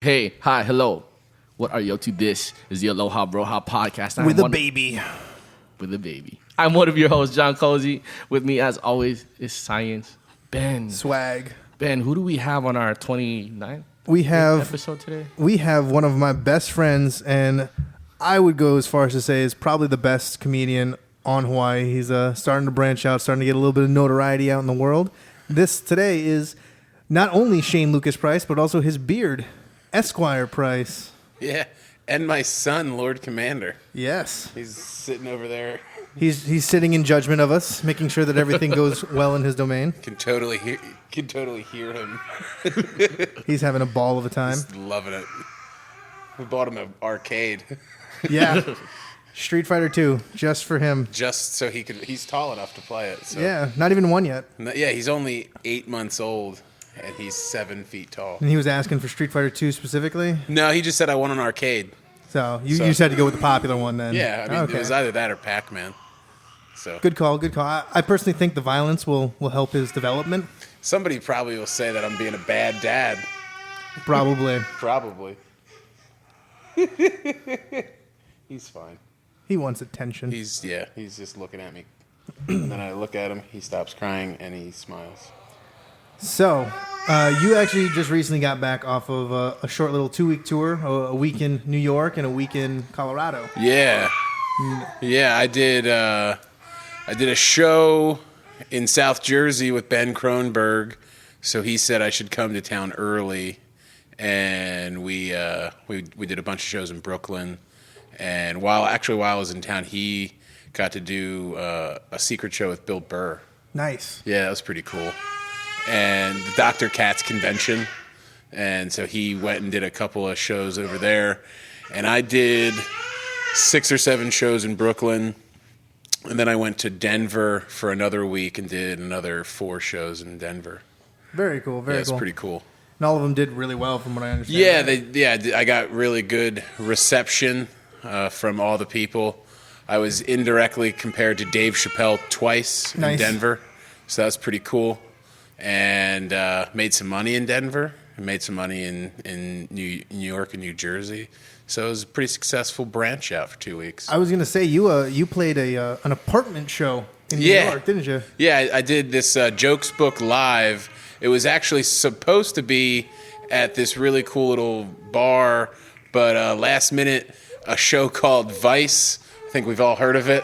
Hey, hi, hello. What are you up to? This is the Aloha Broha podcast. With a baby. With a baby. I'm one of your hosts, John Cozy. With me, as always, is Science. Ben. Swag. Ben, who do we have on our 29th episode today? We have one of my best friends, and I would go as far as to say is probably the best comedian on Hawaii. He's starting to branch out, starting to get a little bit of notoriety out in the world. This today is not only Shane Lucas Price, but also his beard, Esquire Price. Yeah, and my son, Lord Commander. Yes. He's sitting over there. He's sitting in judgment of us, making sure that everything goes well in his domain. Can totally hear him. He's having a ball of a time. He's loving it. We bought him an arcade. Yeah. Street Fighter 2, just for him. Just so he's tall enough to play it. So. Yeah, not even one yet. Yeah, he's only 8 months old, and he's 7 feet tall. And he was asking for Street Fighter 2 specifically? No, he just said, I want an arcade. So you just had to go with the popular one then? Yeah, I mean, It was either that or Pac-Man. So Good call. I personally think the violence will help his development. somebody probably will say that I'm being a bad dad. Probably. Probably. He's fine. He wants attention. He's just looking at me. And then I look at him, he stops crying, and he smiles. So, you actually just recently got back off of a short little 2-week tour, a week in New York and a week in Colorado. Yeah. Yeah, I did a show in South Jersey with Ben Kronberg, so he said I should come to town early, and we did a bunch of shows in Brooklyn. And while I was in town, he got to do a secret show with Bill Burr. Nice. Yeah, that was pretty cool. And the Dr. Katz convention. And so he went and did a couple of shows over there. And I did 6 or 7 shows in Brooklyn. And then I went to Denver for another week and did another 4 shows in Denver. Very cool. Very It's cool. pretty cool. And all of them did really well, from what I understand. Yeah, I got really good reception from all the people. I was indirectly compared to Dave Chappelle twice in Denver, so that's pretty cool. And made some money in Denver, and made some money in New York and New Jersey. So it was a pretty successful branch out for 2 weeks. I was going to say, you played an apartment show in New York, didn't you? Yeah, I did this Jokes Book Live. It was actually supposed to be at this really cool little bar, but last minute, a show called Vice. I think we've all heard of it.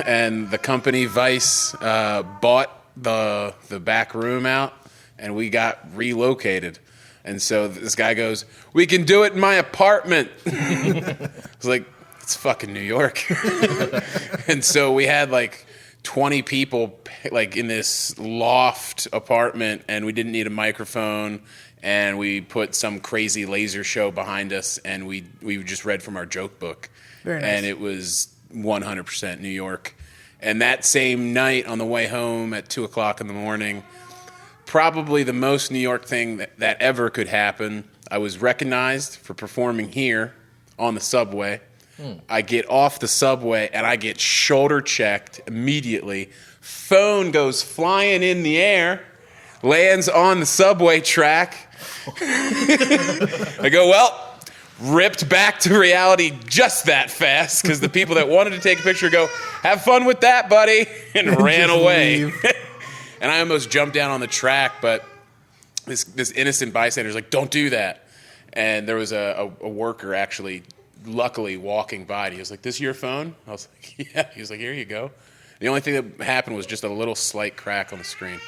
And the company Vice bought the back room out, and we got relocated. And so this guy goes, "We can do it in my apartment." I was like, "It's fucking New York." And so we had like 20 people like in this loft apartment, and we didn't need a microphone, and we put some crazy laser show behind us, and we just read from our joke book. Very nice. And it was 100% New York. And that same night on the way home at 2 o'clock in the morning, probably the most New York thing that ever could happen, I was recognized for performing here on the subway. I get off the subway, and I get shoulder checked immediately. Phone goes flying in the air, lands on the subway track. I go, well, ripped back to reality just that fast, because the people that wanted to take a picture go, "Have fun with that, buddy," and ran away. And I almost jumped down on the track, but this innocent bystander's like, "Don't do that." And there was a worker actually, luckily, walking by, and he was like, "This your phone?" I was like, "Yeah." He was like, "Here you go." The only thing that happened was just a little slight crack on the screen.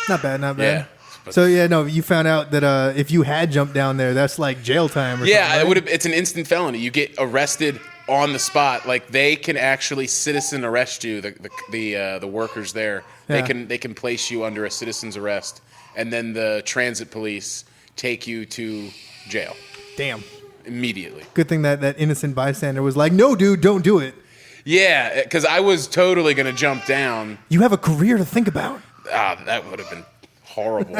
Not bad. Yeah. So, you found out that if you had jumped down there, that's like jail time or something, right? it would have. It's an instant felony. You get arrested on the spot. Like, they can actually citizen arrest you. The workers there, Yeah. they can place you under a citizen's arrest, and then the transit police take you to jail Damn. immediately. Good thing that innocent bystander was like, "No, dude, don't do it. Yeah, because I was totally gonna jump down. You have a career to think about." That would have been horrible.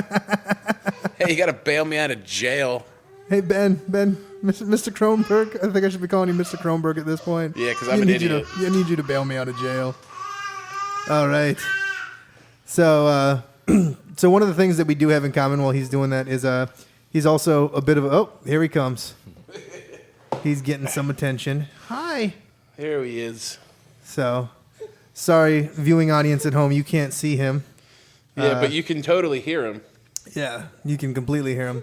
Hey, you got to bail me out of jail. Hey, Ben, Mr. Kronberg. I think I should be calling you Mr. Kronberg at this point. Yeah, because I'm an idiot. I need you to bail me out of jail. All right. So, so one of the things that we do have in common while he's doing that is He's also a bit of a, oh, here he comes. He's getting some attention. Hi. There he is. So, sorry, viewing audience at home, you can't see him. Yeah, but you can totally hear him. Yeah, you can completely hear him.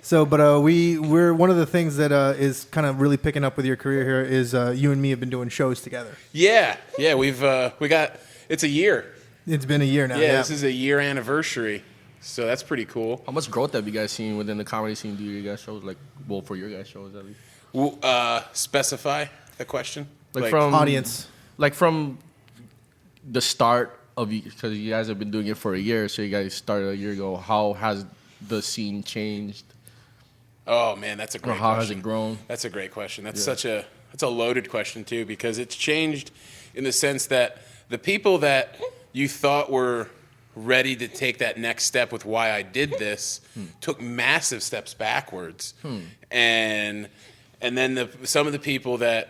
So, but we're one of the things that is kind of really picking up with your career here is you and me have been doing shows together. Yeah, we got it's a year. It's been a year now. Yeah, this is a year anniversary, so that's pretty cool. How much growth have you guys seen within the comedy scene? Do you guys shows for your guys shows at least? Specify the question. Like from audience, like from the start of you, because you guys have been doing it for a year. So you guys started a year ago. How has the scene changed? Oh man, that's a great question. How has it grown? That's a great question. That's a loaded question too, because it's changed in the sense that the people that you thought were ready to take that next step with why I did this took massive steps backwards. And then some of the people that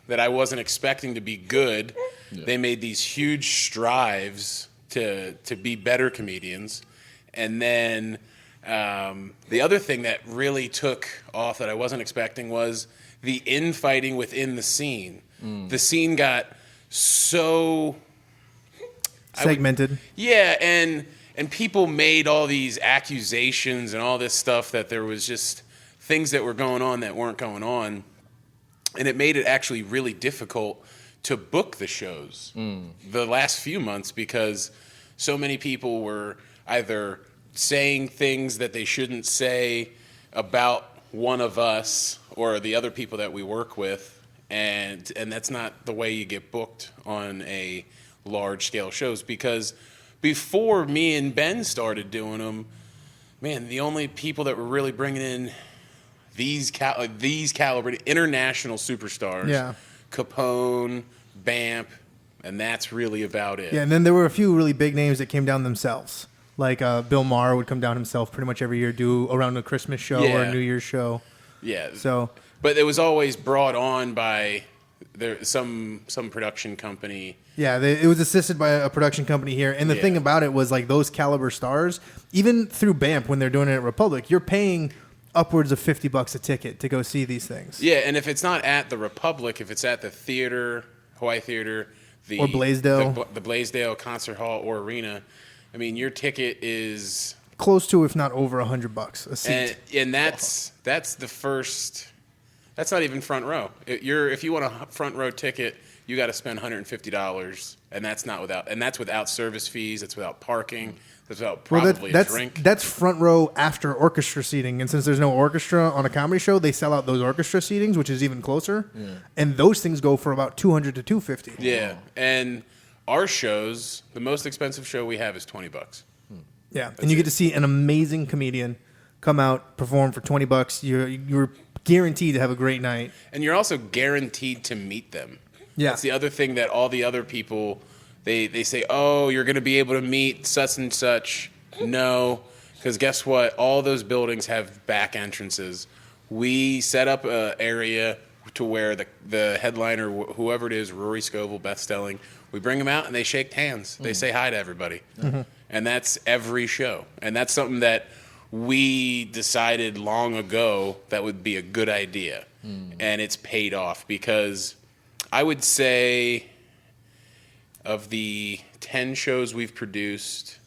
I wasn't expecting to be good, they made these huge strives to be better comedians. And then the other thing that really took off that I wasn't expecting was the infighting within the scene. The scene got so segmented. And people made all these accusations and all this stuff that there was just things that were going on that weren't going on. And it made it actually really difficult to book the shows the last few months, because so many people were either saying things that they shouldn't say about one of us or the other people that we work with, and that's not the way you get booked on a large scale shows. Because before me and Ben started doing them, man, the only people that were really bringing in these caliber international superstars, Capone, Bamp, and that's really about it. Yeah, and then there were a few really big names that came down themselves. Like Bill Maher would come down himself pretty much every year, do around a Christmas show or a New Year's show. Yeah. So, but it was always brought on by some production company. Yeah, it was assisted by a production company here. And the thing about it was, like, those caliber stars, even through BAMP when they're doing it at Republic, you're paying upwards of $50 a ticket to go see these things. Yeah, and if it's not at the Republic, if it's at the theater, Hawaii Theater, or Blaisdell, the Blaisdell Concert Hall or Arena, I mean, your ticket is close to, if not over, $100 a seat. And that's the first. That's not even front row. If you want a front row ticket, you got to spend $150, and that's without service fees. That's without parking. That's without probably a drink. That's front row after orchestra seating, and since there's no orchestra on a comedy show, they sell out those orchestra seatings, which is even closer. Yeah. And those things go for about $200 to $250. Yeah, and our shows, the most expensive show we have is $20. Yeah, and you get to see an amazing comedian come out, perform for $20. You're guaranteed to have a great night, and you're also guaranteed to meet them. Yeah, that's the other thing that all the other people they say, oh, you're going to be able to meet such and such. No, because guess what? All those buildings have back entrances. We set up an area to where the headliner, whoever it is, Rory Scovel, Beth Stelling, we bring them out and they shake hands. They say hi to everybody. And that's every show. And that's something that we decided long ago that would be a good idea. And it's paid off, because I would say of the 10 shows we've produced,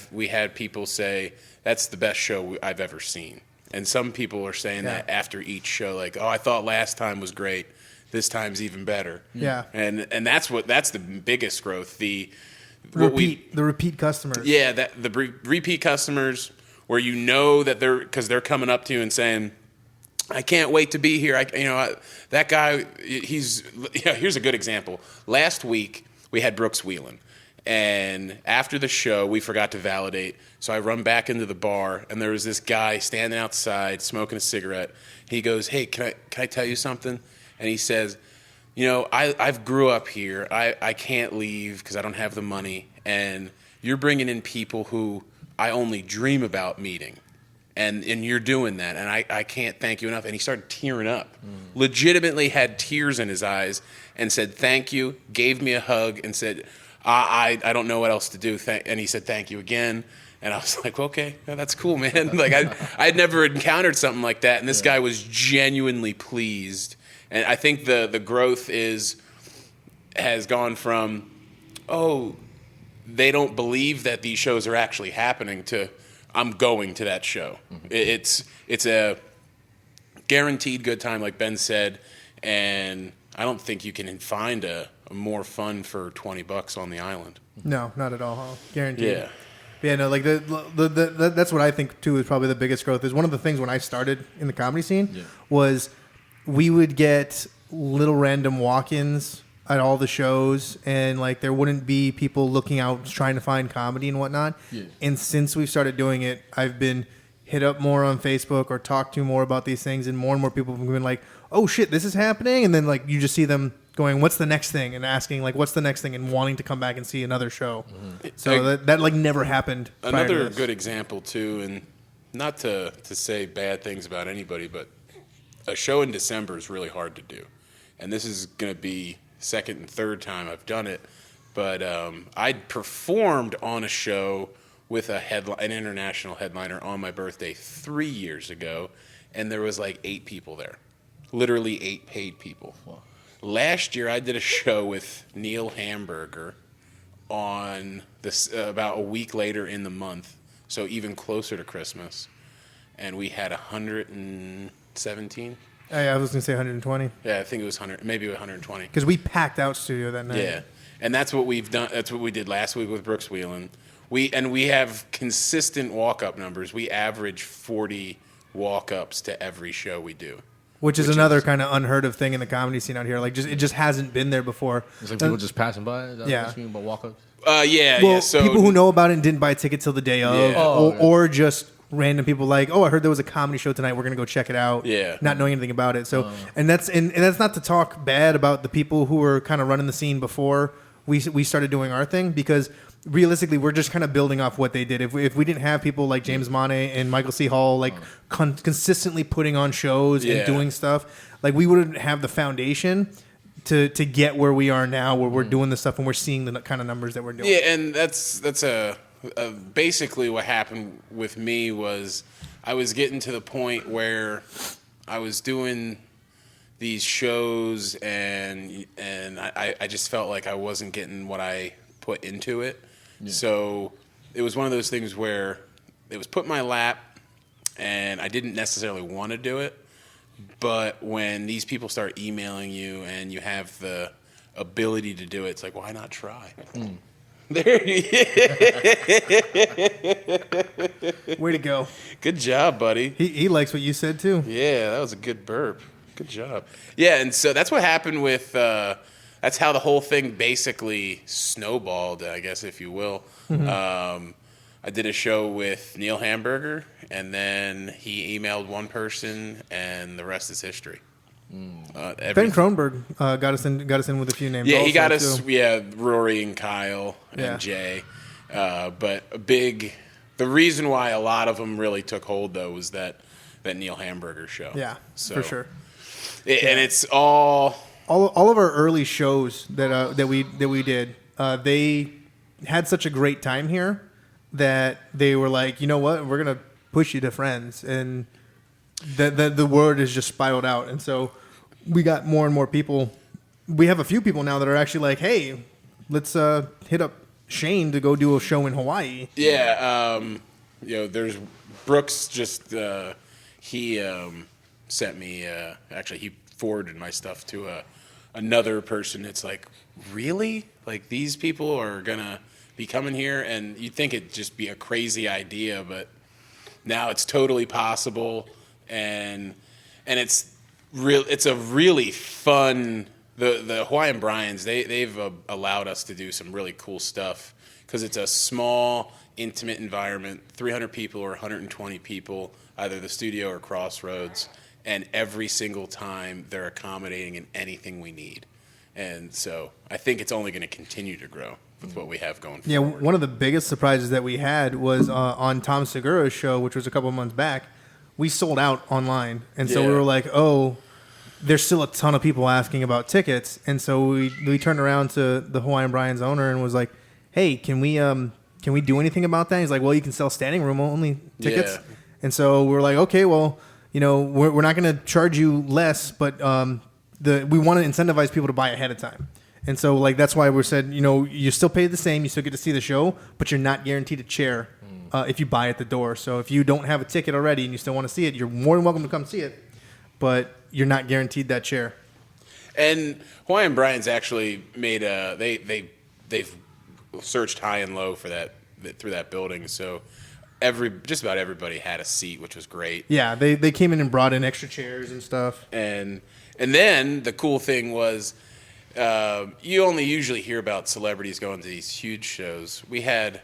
we had people say, that's the best show I've ever seen. And some people are saying that after each show, like, oh, I thought last time was great. This time's even better. Yeah. And that's the biggest growth. The repeat customers. Yeah, the repeat customers, where you know that they're coming up to you and saying, I can't wait to be here. That guy, here's a good example. Last week we had Brooks Wheelan, and after the show we forgot to validate. So I run back into the bar, and there was this guy standing outside smoking a cigarette. He goes, hey, can I tell you something? And he says, I've grew up here. I can't leave because I don't have the money. And you're bringing in people who I only dream about meeting. And you're doing that. And I can't thank you enough. And he started tearing up. Legitimately had tears in his eyes and said, thank you, gave me a hug and said, I don't know what else to do. And he said, thank you again. And I was like, okay, yeah, that's cool, man. Like I'd never encountered something like that, and this guy was genuinely pleased. And I think the growth has gone from, oh, they don't believe that these shows are actually happening, to I'm going to that show. Mm-hmm. It's a guaranteed good time, like Ben said, and I don't think you can find a more fun for $20 on the island. No, not at all. Huh? Guaranteed. Yeah. Yeah, no, like that's what I think too is probably the biggest growth. Is one of the things when I started in the comedy scene was we would get little random walk-ins at all the shows, and like there wouldn't be people looking out trying to find comedy and whatnot. Yeah. And since we started doing it, I've been hit up more on Facebook or talked to more about these things, and more people have been like, "Oh shit, this is happening," and then like you just see them going, "What's the next thing?" and asking like, "What's the next thing?" and wanting to come back and see another show. Mm-hmm. So that like never happened. Another good example too, and not to say bad things about anybody, but a show in December is really hard to do, and this is going to be second and third time I've done it. But I performed on a show with an international headliner on my birthday 3 years ago, and there was like 8 people there, literally 8 paid people. Wow. Last year, I did a show with Neil Hamburger on this about a week later in the month, so even closer to Christmas, and we had 117. I was going to say 120. Yeah, I think it was 100, maybe 120. Because we packed out studio that night. Yeah, and that's what we've done. That's what we did last week with Brooks Wheelan. We have consistent walk-up numbers. We average 40 walk-ups to every show we do. Which is another kind of unheard of thing in the comedy scene out here. Like, it just hasn't been there before. It's like people just passing by. Is that what you mean about walk-ups? Yeah. So people who know about it and didn't buy a ticket till the day of, or just random people like, oh, I heard there was a comedy show tonight. We're gonna go check it out. Yeah. Not knowing anything about it. So, and that's not to talk bad about the people who were kind of running the scene before we started doing our thing, because realistically, we're just kind of building off what they did. If we didn't have people like James Mane and Michael C. Hall like consistently putting on shows and doing stuff, like we wouldn't have the foundation to get where we are now, where we're doing the stuff and we're seeing the kind of numbers that we're doing. Yeah, and that's basically what happened with me was I was getting to the point where I was doing these shows and I just felt like I wasn't getting what I put into it. Yeah. So it was one of those things where it was put in my lap and I didn't necessarily want to do it. But when these people start emailing you and you have the ability to do it, it's like, why not try? There Way to go. Good job, buddy. He likes what you said, too. Yeah, that was a good burp. Good job. Yeah, and so that's what happened with... that's how the whole thing basically snowballed, I guess, if you will. Mm-hmm. I did a show with Neil Hamburger, and then he emailed one person, and the rest is history. Ben Kronberg got us in with a few names. Yeah, he got us. Too. Yeah, Rory and Kyle and Jay. But the reason why a lot of them really took hold though was that Neil Hamburger show. Yeah, so, for sure. And it's all of our early shows that we did. They had such a great time here that they were like, you know what, we're gonna push you to Friends, and the word has just spiraled out, and so we got more and more people. We have a few people now that are actually like, hey, let's hit up Shane to go do a show in Hawaii. Yeah, there's Brooks. Just he sent me. Actually, he forwarded my stuff to another person. It's like, really? Like, these people are gonna be coming here, and you'd think it'd just be a crazy idea, but now it's totally possible, and it's real. It's a really fun. The Hawaiian Brians, they've allowed us to do some really cool stuff because it's a small, intimate environment, 300 people or 120 people, either the studio or Crossroads, and every single time they're accommodating in anything we need. And so I think it's only going to continue to grow with what we have going forward. Yeah, one of the biggest surprises that we had was on Tom Segura's show, which was a couple of months back. We sold out online. And so we were like, oh, there's still a ton of people asking about tickets. And so we turned around to the Hawaiian Brian's owner and was like, hey, can we can we do anything about that? He's like, well, you can sell standing room only tickets. Yeah. And so we're like, okay, well, we're not going to charge you less, but we want to incentivize people to buy ahead of time. And so like that's why we said, you still pay the same, you still get to see the show, but you're not guaranteed a chair if you buy at the door. So if you don't have a ticket already and you still want to see it, you're more than welcome to come see it, but you're not guaranteed that chair. And Hawaiian Brian's actually made they've searched high and low for that through that building. So just about everybody had a seat, which was great. Yeah, they came in and brought in extra chairs and stuff. And then the cool thing was you only usually hear about celebrities going to these huge shows. We had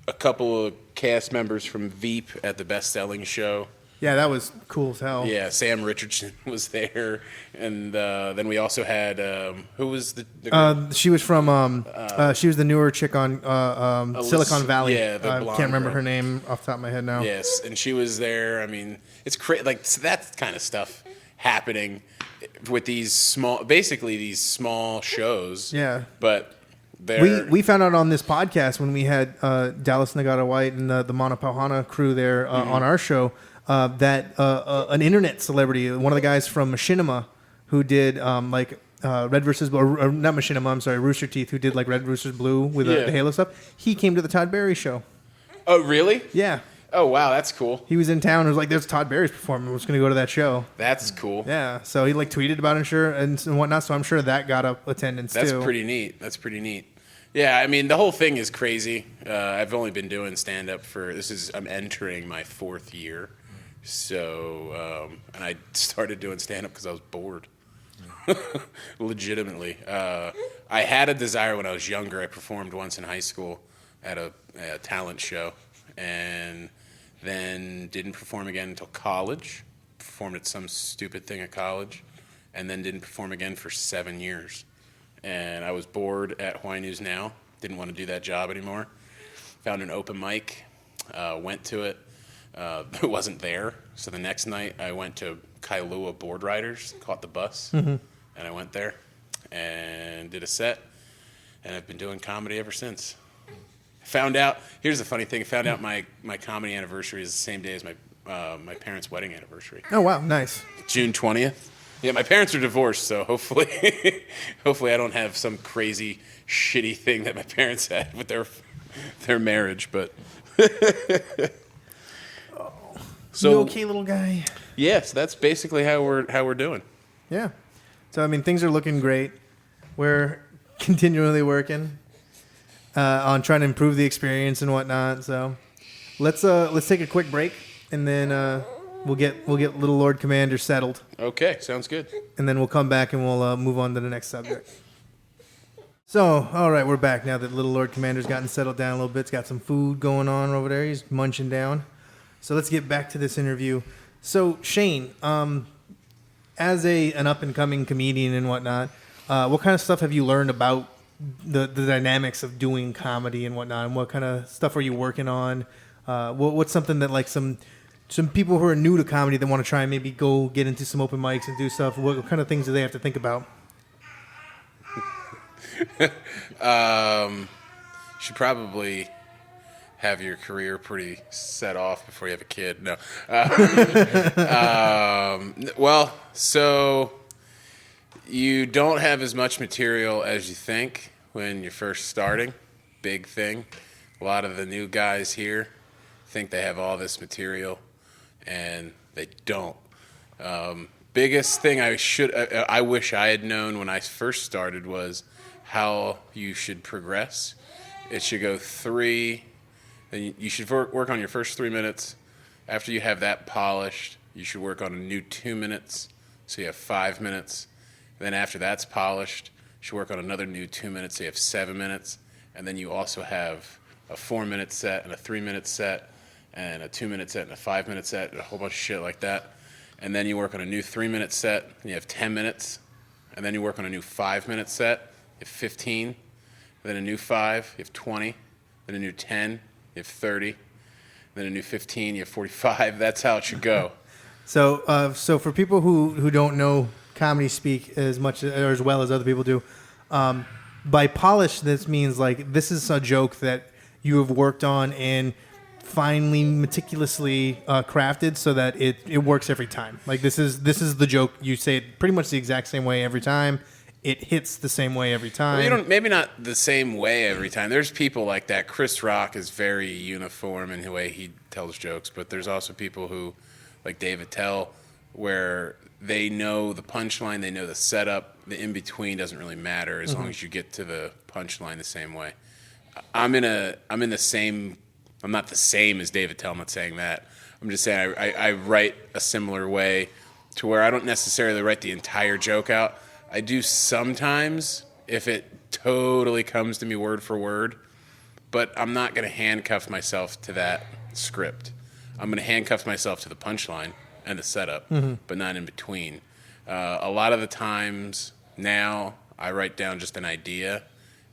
a couple of cast members from Veep at the Beth Stelling show. Yeah, that was cool as hell. Yeah, Sam Richardson was there, and then we also had who was the girl? She was from she was the newer chick on Silicon Valley. Yeah, the I blonde can't remember girl. her name off the top of my head now. Yes, and she was there. I mean, it's like so that kind of stuff happening with these these small shows. Yeah, but we found out on this podcast when we had Dallas Nagata White and the Manapauhana crew there on our show. That an internet celebrity, one of the guys from Machinima, who did Red versus Blue, or not Machinima, I'm sorry, Rooster Teeth, who did like Red versus Blue with the Halo stuff. He came to the Todd Barry show. Oh, really? Yeah. Oh, wow, that's cool. He was in town. It was like, there's Todd Barry's performing. We're just going to go to that show. That's cool. Yeah. So he like tweeted about it and whatnot. So I'm sure that got up attendance too. That's pretty neat. Yeah, I mean, the whole thing is crazy. I've only been doing stand-up I'm entering my 4th year. So, and I started doing stand-up because I was bored. Legitimately. I had a desire when I was younger. I performed once in high school at a talent show, and then didn't perform again until college. Performed at some stupid thing at college, and then didn't perform again for 7 years. And I was bored at Hawaii News Now. Didn't want to do that job anymore. Found an open mic, went to it. It wasn't there. So the next night I went to Kailua Board Riders, caught the bus, and I went there and did a set. And I've been doing comedy ever since. Here's the funny thing, found out my comedy anniversary is the same day as my parents' wedding anniversary. Oh, wow, nice. June 20th. Yeah, my parents are divorced, so hopefully I don't have some crazy, shitty thing that my parents had with their marriage, but... So, you okay, little guy? Yes, that's basically how we're doing. Yeah. So I mean, things are looking great. We're continually working on trying to improve the experience and whatnot. So let's take a quick break, and then we'll get Little Lord Commander settled. Okay, sounds good. And then we'll come back and we'll move on to the next subject. So, all right, we're back now that Little Lord Commander's gotten settled down a little bit. He's got some food going on over there. He's munching down. So let's get back to this interview. So Shane, as an up-and-coming comedian and whatnot, what kind of stuff have you learned about the dynamics of doing comedy and whatnot? And what kind of stuff are you working on? What's something that like some people who are new to comedy that want to try and maybe go get into some open mics and do stuff, what kind of things do they have to think about? You should probably have your career pretty set off before you have a kid. No. Well, so you don't have as much material as you think when you're first starting. Big thing. A lot of the new guys here think they have all this material, and they don't. Biggest thing I wish I had known when I first started was how you should progress. It should go 3. Then you should work on your first 3 minutes. After you have that polished, you should work on a new 2 minutes, so you have 5 minutes. Then after that's polished, you should work on another new 2 minutes, so you have 7 minutes. And then you also have a 4-minute set and a 3-minute set and a 2-minute set and a 5-minute set and a whole bunch of shit like that. And then you work on a new 3-minute set, and you have 10 minutes. And then you work on a new 5-minute set, you have 15. Then a new 5, you have 20. Then a new 10. You have 30, then a new 15, you have 45. That's how it should go. So for people who don't know comedy speak as much or as well as other people do, by polished, this means like this is a joke that you have worked on and finely, meticulously crafted so that it works every time. Like this is the joke. You say it pretty much the exact same way every time. It hits the same way every time. Well, you don't, maybe not the same way every time. There's people like that. Chris Rock is very uniform in the way he tells jokes, but there's also people who, like Dave Attell, where they know the punchline, they know the setup, the in-between doesn't really matter as long as you get to the punchline the same way. I'm not the same as Dave Attell, I'm not saying that. I'm just saying I write a similar way to where I don't necessarily write the entire joke out. I do sometimes if it totally comes to me word for word, but I'm not going to handcuff myself to that script. I'm going to handcuff myself to the punchline and the setup, but not in between. A lot of the times now I write down just an idea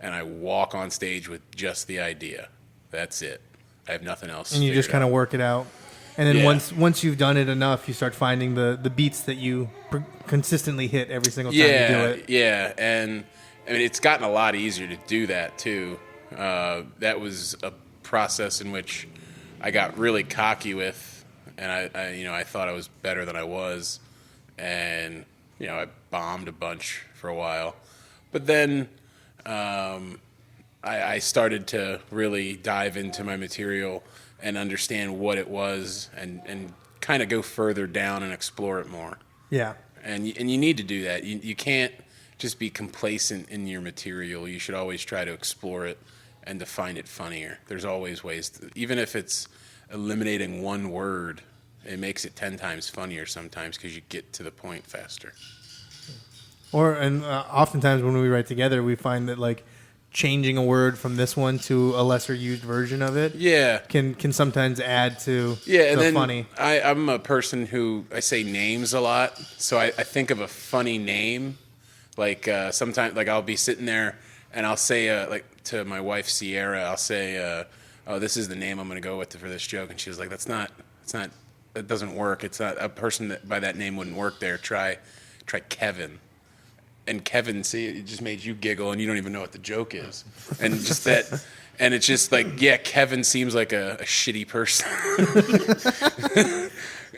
and I walk on stage with just the idea. That's it. I have nothing else. And you just kind of work it out. And then once you've done it enough, you start finding the beats that you consistently hit every single time you do it. Yeah, and I mean it's gotten a lot easier to do that too. That was a process in which I got really cocky with, and I thought I was better than I was, and I bombed a bunch for a while, but then I started to really dive into my material and understand what it was and kind of go further down and explore it more. Yeah. And you need to do that. You can't just be complacent in your material. You should always try to explore it and to find it funnier. There's always ways even if it's eliminating one word, it makes it 10 times funnier sometimes because you get to the point faster. Oftentimes when we write together, we find that like changing a word from this one to a lesser used version of it can sometimes add to the funny. I'm a person who I say names a lot, so I think of a funny name. Like sometimes like I'll be sitting there and I'll say like to my wife Sierra, I'll say oh, this is the name I'm going to go with for this joke, and she was like, it's not that doesn't work. It's not a person that by that name wouldn't work there. Try Kevin. And Kevin, see, it just made you giggle, and you don't even know what the joke is, and just that, and it's just like, yeah, Kevin seems like a shitty person,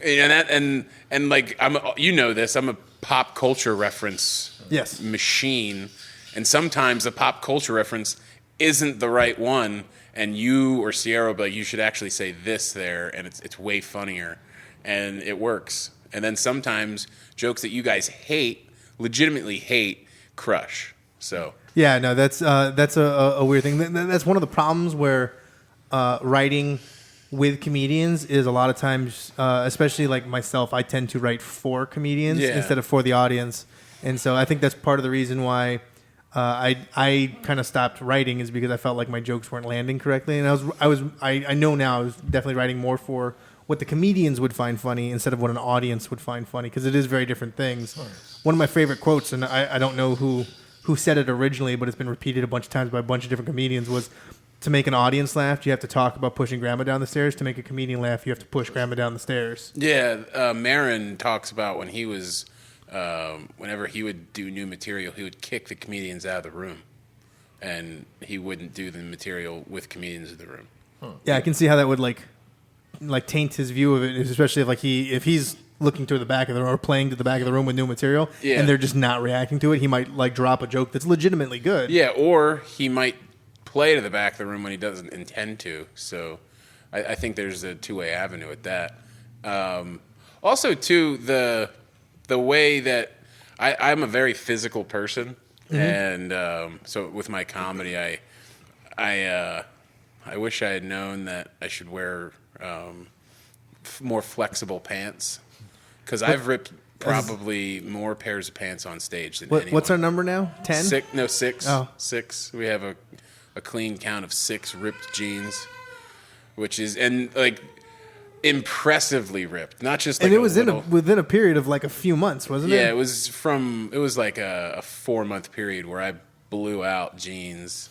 and like this, I'm a pop culture reference machine, and sometimes the pop culture reference isn't the right one, and you or Sierra will be like, you should actually say this there, and it's way funnier, and it works, and then sometimes jokes that you guys legitimately hate, crush. So yeah, no, that's a weird thing. That's one of the problems where writing with comedians is a lot of times, especially like myself, I tend to write for comedians instead of for the audience, and so I think that's part of the reason why I kind of stopped writing is because I felt like my jokes weren't landing correctly, and I know now I was definitely writing more for what the comedians would find funny instead of what an audience would find funny, because it is very different things. One of my favorite quotes, and I don't know who said it originally, but it's been repeated a bunch of times by a bunch of different comedians, was to make an audience laugh, you have to talk about pushing grandma down the stairs. To make a comedian laugh, you have to push grandma down the stairs. Yeah, Marin talks about when he was, whenever he would do new material, he would kick the comedians out of the room, and he wouldn't do the material with comedians in the room. Yeah, I can see how that would like taint his view of it, especially if he's looking to the back of the room or playing to the back of the room with new material, and they're just not reacting to it. He might like drop a joke that's legitimately good. Yeah, or he might play to the back of the room when he doesn't intend to. So I think there's a two-way avenue with that. Also, too, the way that I'm a very physical person, and so with my comedy, I wish I had known that I should wear more flexible pants, because I've ripped probably more pairs of pants on stage than anyone. What's our number now? 10? 6. No, 6. Oh. 6. We have a clean count of 6 ripped jeans, which is like impressively ripped, not just like. And it was within a period of like a few months, wasn't it? Yeah, it was like a 4-month period where I blew out jeans,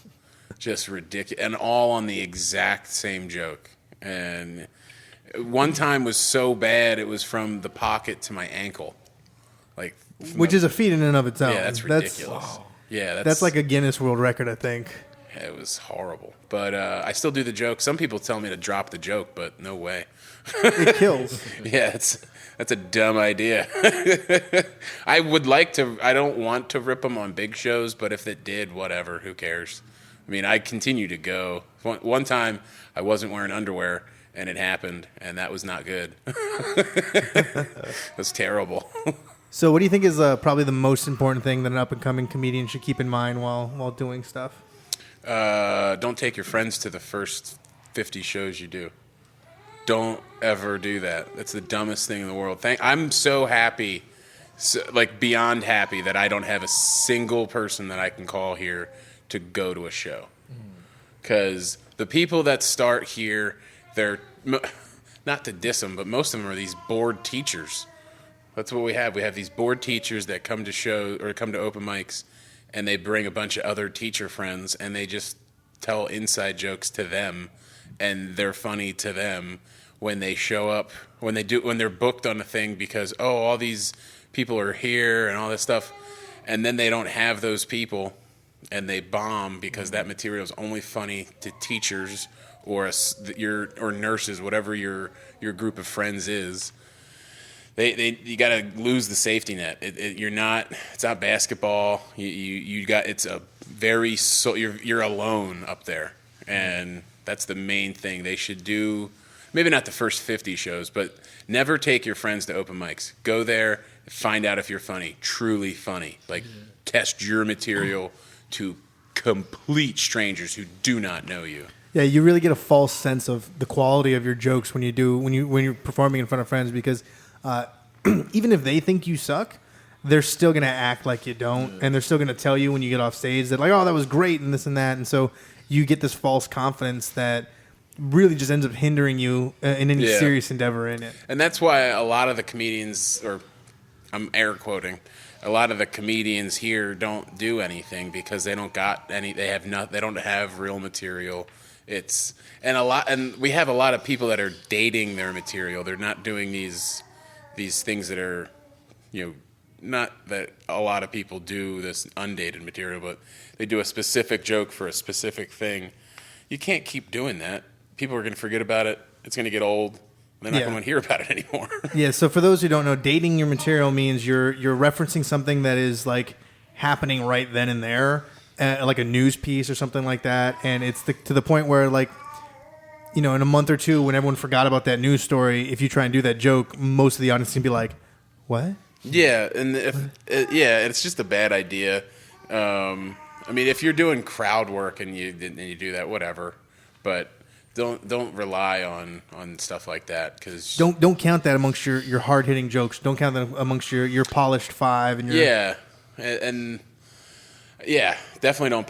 just ridiculous, and all on the exact same joke. And one time was so bad it was from the pocket to my ankle, which is a feat in and of itself. Yeah, that's ridiculous. That's like a Guinness World Record, I think. It was horrible. But I still do the joke. Some people tell me to drop the joke, but no way. It kills. Yeah, that's a dumb idea. I don't want to rip them on big shows, but if it did, whatever, who cares? I mean, I continue to go. One time, I wasn't wearing underwear, and it happened, and that was not good. It was terrible. So what do you think is probably the most important thing that an up-and-coming comedian should keep in mind while doing stuff? Don't take your friends to the first 50 shows you do. Don't ever do that. That's the dumbest thing in the world. I'm so happy, beyond happy, that I don't have a single person that I can call here to go to a show. Because the people that start here, they're, not to diss them, but most of them are these bored teachers. That's what we have. We have these bored teachers that come to shows or come to open mics, and they bring a bunch of other teacher friends, and they just tell inside jokes to them, and they're funny to them when they show up, when they're booked on a thing because, all these people are here and all this stuff, and then they don't have those people, and they bomb because that material is only funny to teachers or nurses, whatever your group of friends is. You got to lose the safety net. It's not basketball. It's a very you're alone up there, and that's the main thing they should do. Maybe not the first 50 shows, but never take your friends to open mics. Go there, find out if you're funny, truly funny. Test your material to complete strangers who do not know you. Yeah, you really get a false sense of the quality of your jokes when you're performing in front of friends because even if they think you suck, they're still going to act like you don't, and they're still going to tell you when you get off stage that that was great and this and that, and so you get this false confidence that really just ends up hindering you in any serious endeavor in it. And that's why a lot of the comedians, or I'm air quoting, a lot of the comedians here don't do anything because they don't got any. They don't have real material. And we have a lot of people that are dating their material. They're not doing these things that are, not that a lot of people do this undated material, but they do a specific joke for a specific thing. You can't keep doing that. People are going to forget about it. It's going to get old. They're not going to hear about it anymore. Yeah. So for those who don't know, dating your material means you're referencing something that is happening right then and there, like a news piece or something like that, and it's to the point where in a month or two when everyone forgot about that news story, if you try and do that joke, most of the audience can be like, "What?" Yeah, and it's just a bad idea. If you're doing crowd work and you do that, whatever, but don't rely on stuff like that because don't count that amongst your hard hitting jokes. Don't count that amongst your polished five and your definitely don't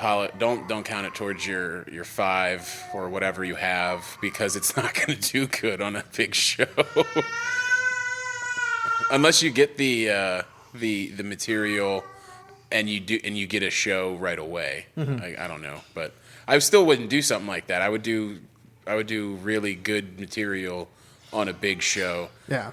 count it towards your five or whatever you have because it's not going to do good on a big show unless you get the material and you get a show right away. Mm-hmm. I don't know, but I still wouldn't do something like that. I would do really good material on a big show. Yeah.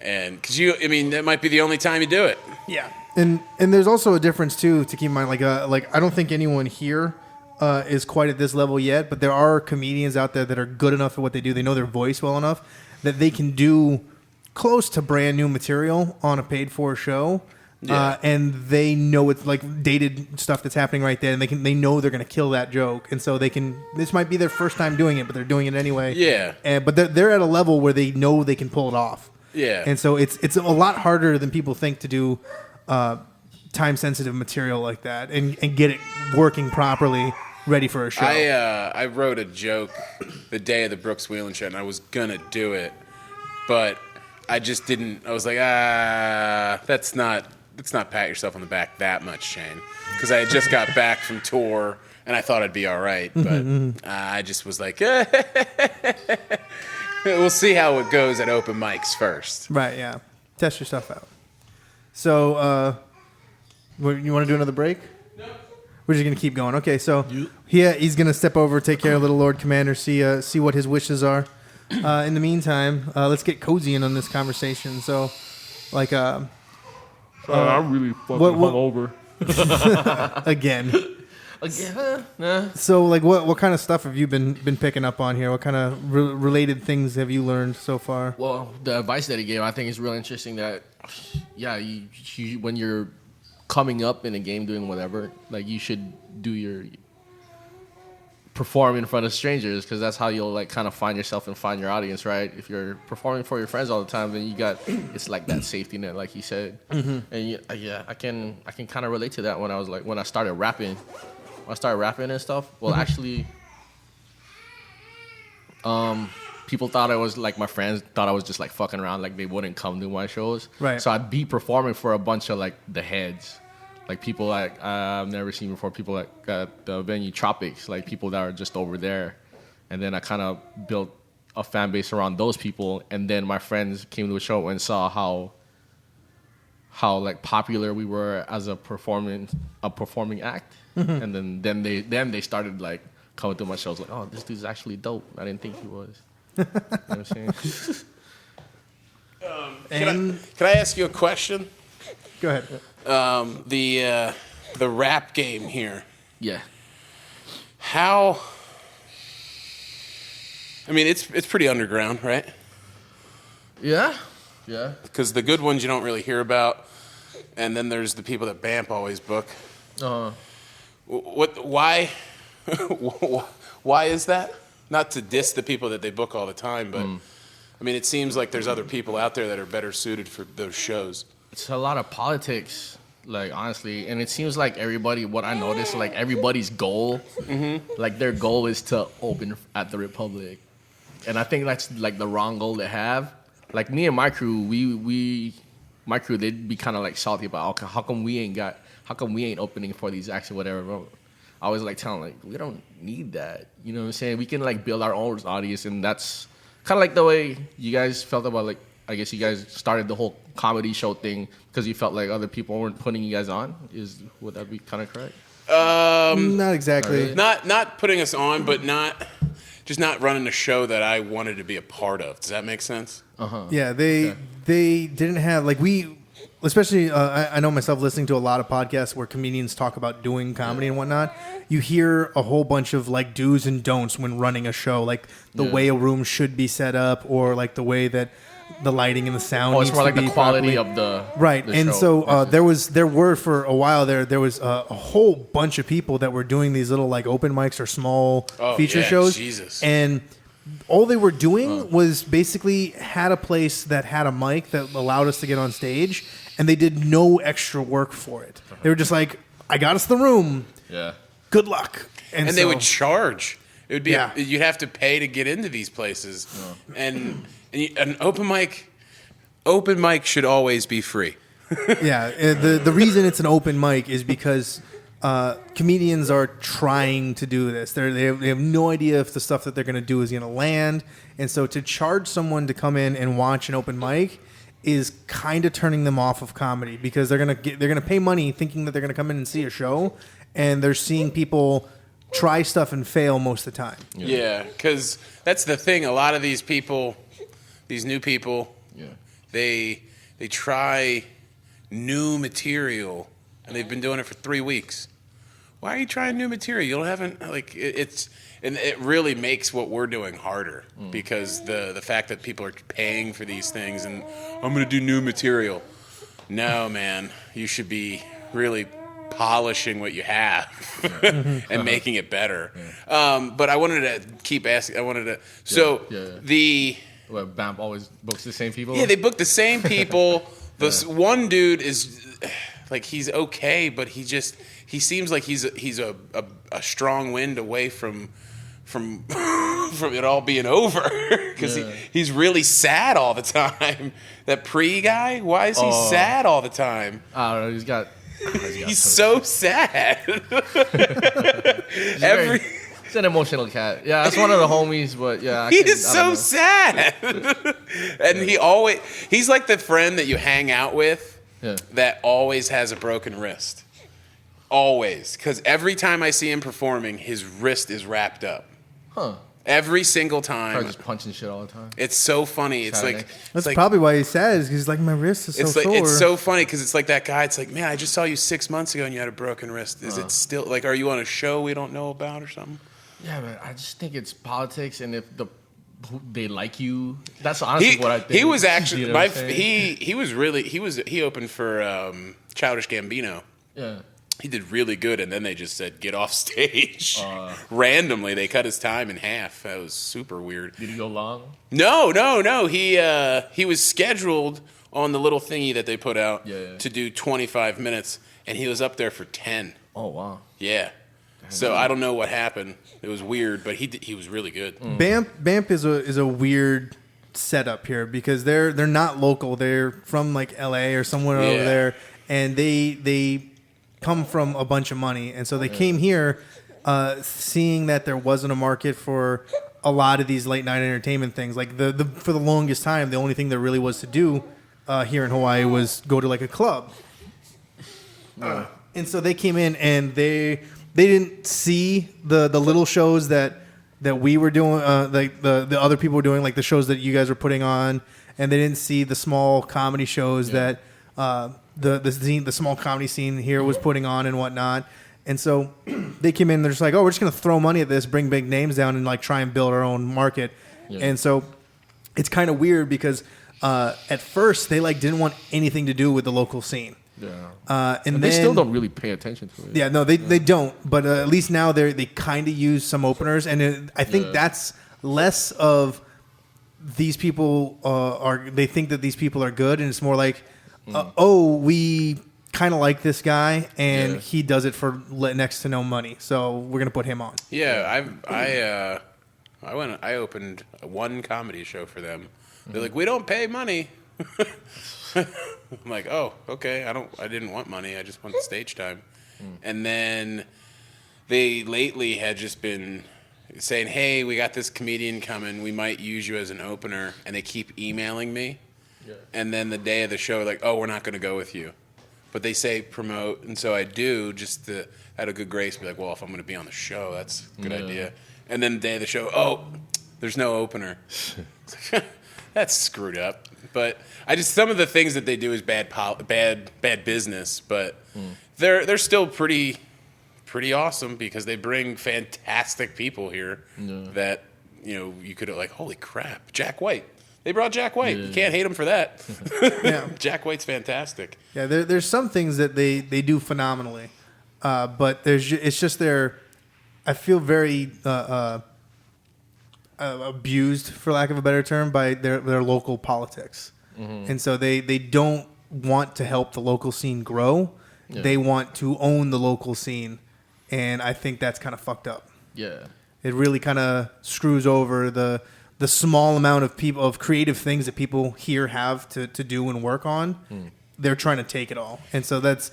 And because that might be the only time you do it. Yeah. And there's also a difference too to keep in mind. I don't think anyone here is quite at this level yet, but there are comedians out there that are good enough at what they do. They know their voice well enough that they can do close to brand new material on a paid for show. Yeah. And they know it's dated stuff that's happening right there, and they know they're going to kill that joke, and so this might be their first time doing it, but they're doing it anyway. Yeah. But they're at a level where they know they can pull it off. Yeah. And so it's a lot harder than people think to do time sensitive material like that and get it working properly, ready for a show. I wrote a joke the day of the Brooks Wheeling show, and I was gonna do it, but I just didn't. I was like, let's not pat yourself on the back that much, Shane, because I had just got back from tour and I thought I'd be all right, but I just was like, we'll see how it goes at open mics first. Right? Yeah, test your stuff out. So, you want to do another break? No. We're just gonna keep going. Okay, so he's gonna step over, take care of little Lord Commander, see what his wishes are. In the meantime, let's get cozy in on this conversation. So, I'm really fucking hungover. Again. Nah. So, like, what kind of stuff have you been picking up on here? What kind of related things have you learned so far? Well, the advice that he gave, I think is really interesting. That, yeah, you when you're coming up in a game doing whatever, like you should do your perform in front of strangers, because that's how you'll like kind of find yourself and find your audience, right? If you're performing for your friends all the time, then you got it's like that safety net, like you said. And yeah, I can kind of relate to that when I started rapping. When I started rapping and stuff. Well, actually, people thought I was like my friends thought I was just like fucking around, like they wouldn't come to my shows. Right. So I'd be performing for a bunch of like the heads. Like people like I've never seen before, people like at the venue Tropics, like people that are just over there. And then I kind of built a fan base around those people. And then my friends came to the show and saw how like popular we were as a performing act. And then they started like coming to my shows like, oh, this dude's actually dope. I didn't think he was. You know what I'm saying? Can I ask you a question? Go ahead. The rap game here. Yeah. How? I mean, it's pretty underground, right? Yeah. Yeah. Because the good ones you don't really hear about, and then there's the people that BAMP always book. Why? Why is that? Not to diss the people that they book all the time, but I mean, it seems like there's other people out there that are better suited for those shows. It's a lot of politics, like honestly, and it seems like everybody. What I noticed, like everybody's goal, like their goal is to open at the Republic, and I think that's like the wrong goal to have. Like me and my crew, my crew, they'd be kind of like salty about, okay, how come we ain't opening for these acts or whatever. I always like telling like we don't need that. You know what I'm saying? We can like build our own audience, and that's kind of like the way you guys felt about like. I guess you guys started the whole comedy show thing because you felt like other people weren't putting you guys on. Would that be kind of correct? Not exactly. Not putting us on, but not running a show that I wanted to be a part of. Does that make sense? Yeah, they didn't have like we, especially I know myself listening to a lot of podcasts where comedians talk about doing comedy and whatnot. You hear a whole bunch of like do's and don'ts when running a show, like the way a room should be set up, or like the way that the lighting and the sound. It's more like the quality properly. of the right. The and show. So there were for a while there was a whole bunch of people that were doing these little like open mics or small feature shows. Jesus. And all they were doing was basically had a place that had a mic that allowed us to get on stage, and they did no extra work for it. They were just like, I got us the room. Yeah. Good luck. And they would charge. It would be you'd have to pay to get into these places. And an open mic should always be free. The reason it's an open mic is because comedians are trying to do this. They have no idea if the stuff that they're going to do is going to land, and so to charge someone to come in and watch an open mic is kind of turning them off of comedy, because they're going to pay money thinking that they're going to come in and see a show, and they're seeing people try stuff and fail most of the time. Yeah, because that's the thing. A lot of these people, these new people, they try new material, and they've been doing it for 3 weeks. Why are you trying new material? You haven't and it really makes what we're doing harder, because the fact that people are paying for these things and I'm going to do new material. No, man, you should be really polishing what you have and making it better. But I wanted to keep asking. BAMP always books the same people. Yeah, they book the same people. This one dude is like, he's okay, but he seems like he's a strong wind away from it all being over, because he's really sad all the time. That Pre guy, why is he sad all the time? I don't know. He's so sad. He's an emotional cat. Yeah, that's one of the homies, but yeah. He's so sad. And he's like the friend that you hang out with that always has a broken wrist. Always. Because every time I see him performing, his wrist is wrapped up. Every single time. Probably just punching shit all the time. It's so funny. It's Saturday. like That's probably why he's sad. Is he's like, my wrist is so sore. It's so funny because it's like that guy. It's like, man, I just saw you 6 months ago and you had a broken wrist. Is it still like? Are you on a show we don't know about or something? Yeah, but I just think it's politics, and if they like you, that's honestly what I think. He was actually you know what I'm saying? he opened for Childish Gambino. Yeah. He did really good, and then they just said, get off stage. Randomly, they cut his time in half. That was super weird. Did he go long? No. He was scheduled on the little thingy that they put out to do 25 minutes, and he was up there for 10. Oh, wow. Yeah. So I don't know what happened. It was weird, but he was really good. Banff is a weird setup here because they're not local. They're from like LA or somewhere over there, and they come from a bunch of money, and so they came here seeing that there wasn't a market for a lot of these late night entertainment things. Like for the longest time, the only thing there really was to do here in Hawaii was go to like a club. And so they came in and they didn't see the little shows that we were doing, like the other people were doing, like the shows that you guys were putting on, and they didn't see the small comedy shows that the small comedy scene here was putting on and whatnot. And so they came in, they're just like, oh, we're just going to throw money at this, bring big names down, and like try and build our own market. Yeah. And so it's kind of weird because at first they like didn't want anything to do with the local scene. Yeah. And they still don't really pay attention to it. Yeah, no, they don't. But at least now they kind of use some openers, and I think that's less of these people they think that these people are good, and it's more like, we kind of like this guy, and he does it for next to no money, so we're gonna put him on. Yeah, I opened one comedy show for them. They're like, we don't pay money. I'm like, oh, okay. I didn't want money. I just want stage time. And then they lately had just been saying, hey, we got this comedian coming. We might use you as an opener. And they keep emailing me. Yeah. And then the day of the show, like, oh, we're not going to go with you. But they say promote. And so I do just to, out of good grace, be like, well, if I'm going to be on the show, that's a good idea. And then the day of the show, oh, there's no opener. That's screwed up. But some of the things that they do is bad business, but they're still pretty awesome because they bring fantastic people here that you could like, holy crap, Jack White. They brought Jack White. You can't hate him for that. Jack White's fantastic. Yeah, there's some things that they do phenomenally, but it's just I feel very abused, for lack of a better term, by their local politics. And so they don't want to help the local scene grow. Yeah. They want to own the local scene, and I think that's kind of fucked up. Yeah, it really kind of screws over the small amount of creative things that people here have to do and work on. They're trying to take it all, and so that's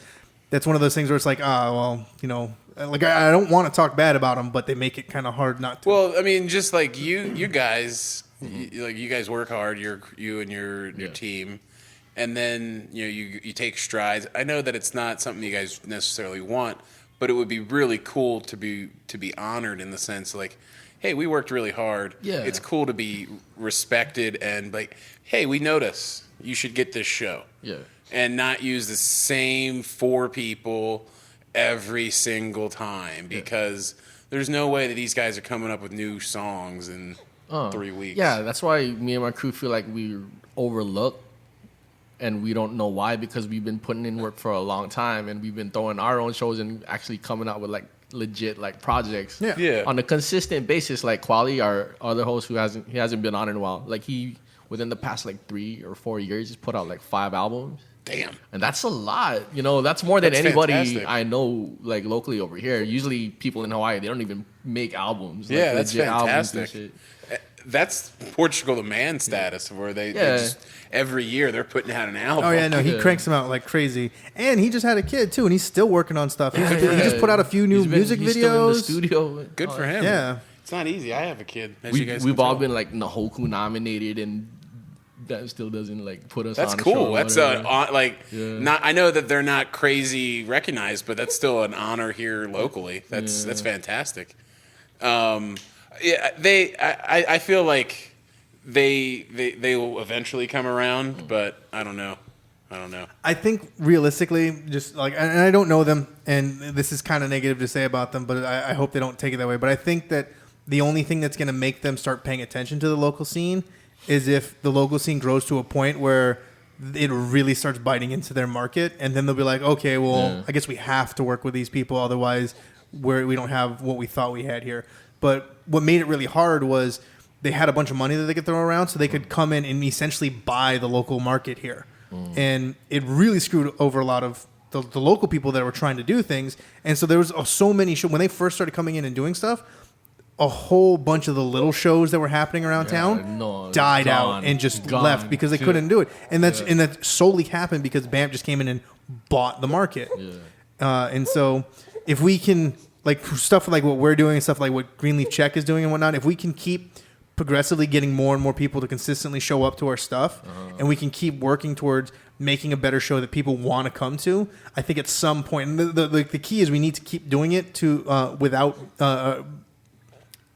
one of those things where it's like, like I don't want to talk bad about them, but they make it kind of hard not to. Well, I mean, just like you guys, you guys work hard. You and your team, and then you take strides. I know that it's not something you guys necessarily want, but it would be really cool to be honored in the sense like, hey, we worked really hard. Yeah, it's cool to be respected and like, hey, we notice you should get this show. Yeah, and not use the same 4 people every single time because there's no way that these guys are coming up with new songs in 3 weeks. Yeah, that's why me and my crew feel like we're overlooked, and we don't know why because we've been putting in work for a long time, and we've been throwing our own shows and actually coming out with like legit like projects on a consistent basis. Like Quali, our other host he hasn't been on in a while, like he within the past like 3 or 4 years just put out like 5 albums. Damn. And that's a lot. That's more than anybody fantastic. I know like locally over here. Usually people in Hawaii, they don't even make albums. Yeah, like, that's fantastic. That's Portugal the Man status where they just, every year they're putting out an album. Oh, yeah, no, he cranks them out like crazy. And he just had a kid, too, and he's still working on stuff. He just put out a few new music videos. Still in the studio. Good for him. Yeah. It's not easy. I have a kid. We've all been like Nahoku nominated, and that still doesn't like put us that's on cool. That's not. I know that they're not crazy recognized, but that's still an honor here locally. That's fantastic. Yeah, I feel like they will eventually come around, but I don't know. I think realistically, just like, and I don't know them, and this is kind of negative to say about them, but I hope they don't take it that way. But I think that the only thing that's going to make them start paying attention to the local scene is if the local scene grows to a point where it really starts biting into their market, and then they'll be like, okay, well, I guess we have to work with these people, otherwise we don't have what we thought we had here. But what made it really hard was they had a bunch of money that they could throw around, so they could come in and essentially buy the local market here. And it really screwed over a lot of the local people that were trying to do things. And so there was so many shows. When they first started coming in and doing stuff, a whole bunch of the little shows that were happening around town died out and just left because they couldn't do it. And that solely happened because BAMP just came in and bought the market. And so if we can, like stuff like what we're doing and stuff like what Greenleaf Check is doing and whatnot, if we can keep progressively getting more and more people to consistently show up to our stuff, and we can keep working towards making a better show that people want to come to, I think at some point, and the key is we need to keep doing it to without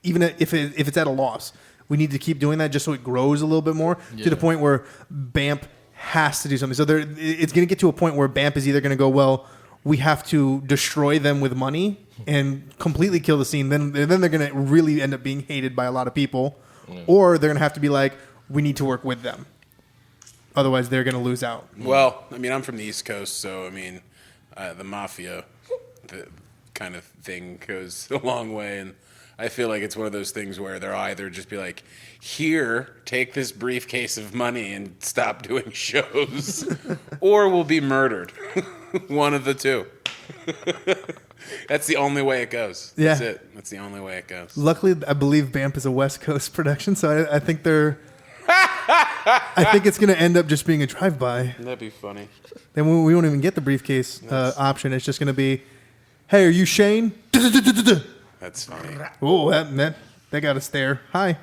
even if it's at a loss, we need to keep doing that just so it grows a little bit more to the point where BAMP has to do something. So it's going to get to a point where BAMP is either going to go, well, we have to destroy them with money and completely kill the scene. Then they're going to really end up being hated by a lot of people. Or they're going to have to be like, we need to work with them. Otherwise, they're going to lose out. Well, I mean, I'm from the East Coast, so, I mean, the mafia the kind of thing goes a long way. And I feel like it's one of those things where they'll either just be like, here, take this briefcase of money and stop doing shows, or we'll be murdered. One of the two. That's the only way it goes. Yeah. That's it. That's the only way it goes. Luckily, I believe BAMP is a West Coast production, so I think they're... I think it's going to end up just being a drive-by. That'd be funny. Then we won't even get the briefcase option. It's just going to be, hey, are you Shane? That's funny. Oh, that got a stare. Hi.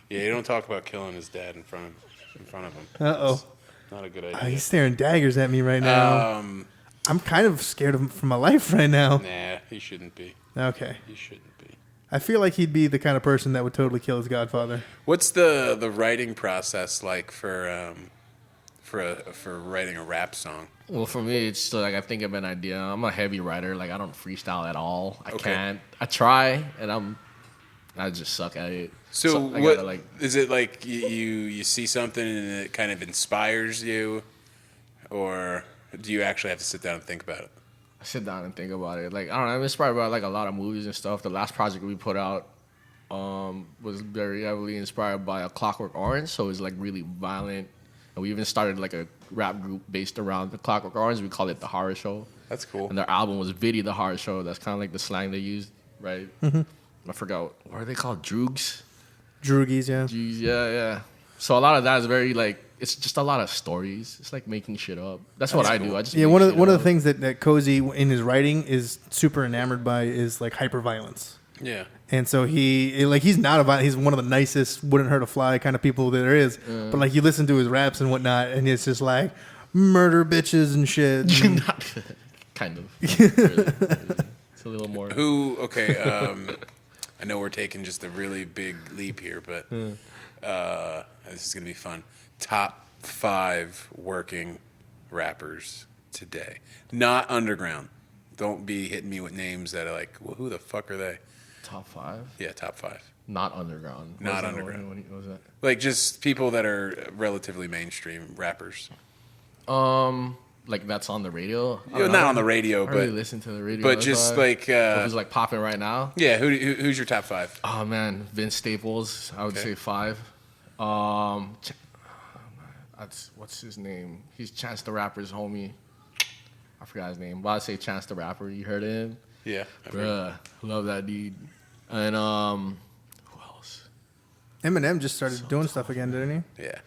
Yeah, you don't talk about killing his dad in front of him. Uh-oh. Not a good idea. He's staring daggers at me right now. I'm kind of scared of him for my life right now. Nah, he shouldn't be. Okay. He shouldn't be. I feel like he'd be the kind of person that would totally kill his godfather. What's the writing process like for writing a rap song? Well, for me, it's still like I think of an idea. I'm a heavy writer. Like I don't freestyle at all. I can't. I try, and I just suck at it. So what gotta, is it like you see something and it kind of inspires you, or do you actually have to sit down and think about it? I sit down and think about it. Like I don't know. I'm inspired by like a lot of movies and stuff. The last project we put out was very heavily inspired by A Clockwork Orange. So it's like really violent. And we even started like a rap group based around The Clockwork Orange. We call it The Horror Show. That's cool. And their album was Viddy The Horror Show. That's kind of like the slang they used, right? Mm-hmm. I forgot. What are they called? Droogs? Droogies, yeah. Droogies, yeah. So a lot of that is very like, it's just a lot of stories. It's like making shit up. That's what I do. I just one of the things that Cozy in his writing is super enamored by is like hyperviolence. Yeah. And so he's not about, he's one of the nicest, wouldn't hurt a fly kind of people that there is. But like you listen to his raps and whatnot, and it's just like murder bitches and shit. Kind of. It's a little more. I know we're taking just a really big leap here, but this is going to be fun. Top 5 working rappers today. Not underground. Don't be hitting me with names that are like, well, who the fuck are they? Top 5? Yeah, top 5. Not underground. Not underground. What was that? Like just people that are relatively mainstream rappers. Like that's on the radio? Not on the radio, but... I really listen to the radio. But just like... who's like popping right now? Yeah, who's your top 5? Oh, man. Vince Staples, I would say 5. What's his name? He's Chance the Rapper's homie. I forgot his name. But I'd say Chance the Rapper. You heard of him? Yeah. Bruh, love that dude. And who else? Eminem just started doing stuff again, didn't he? Yeah.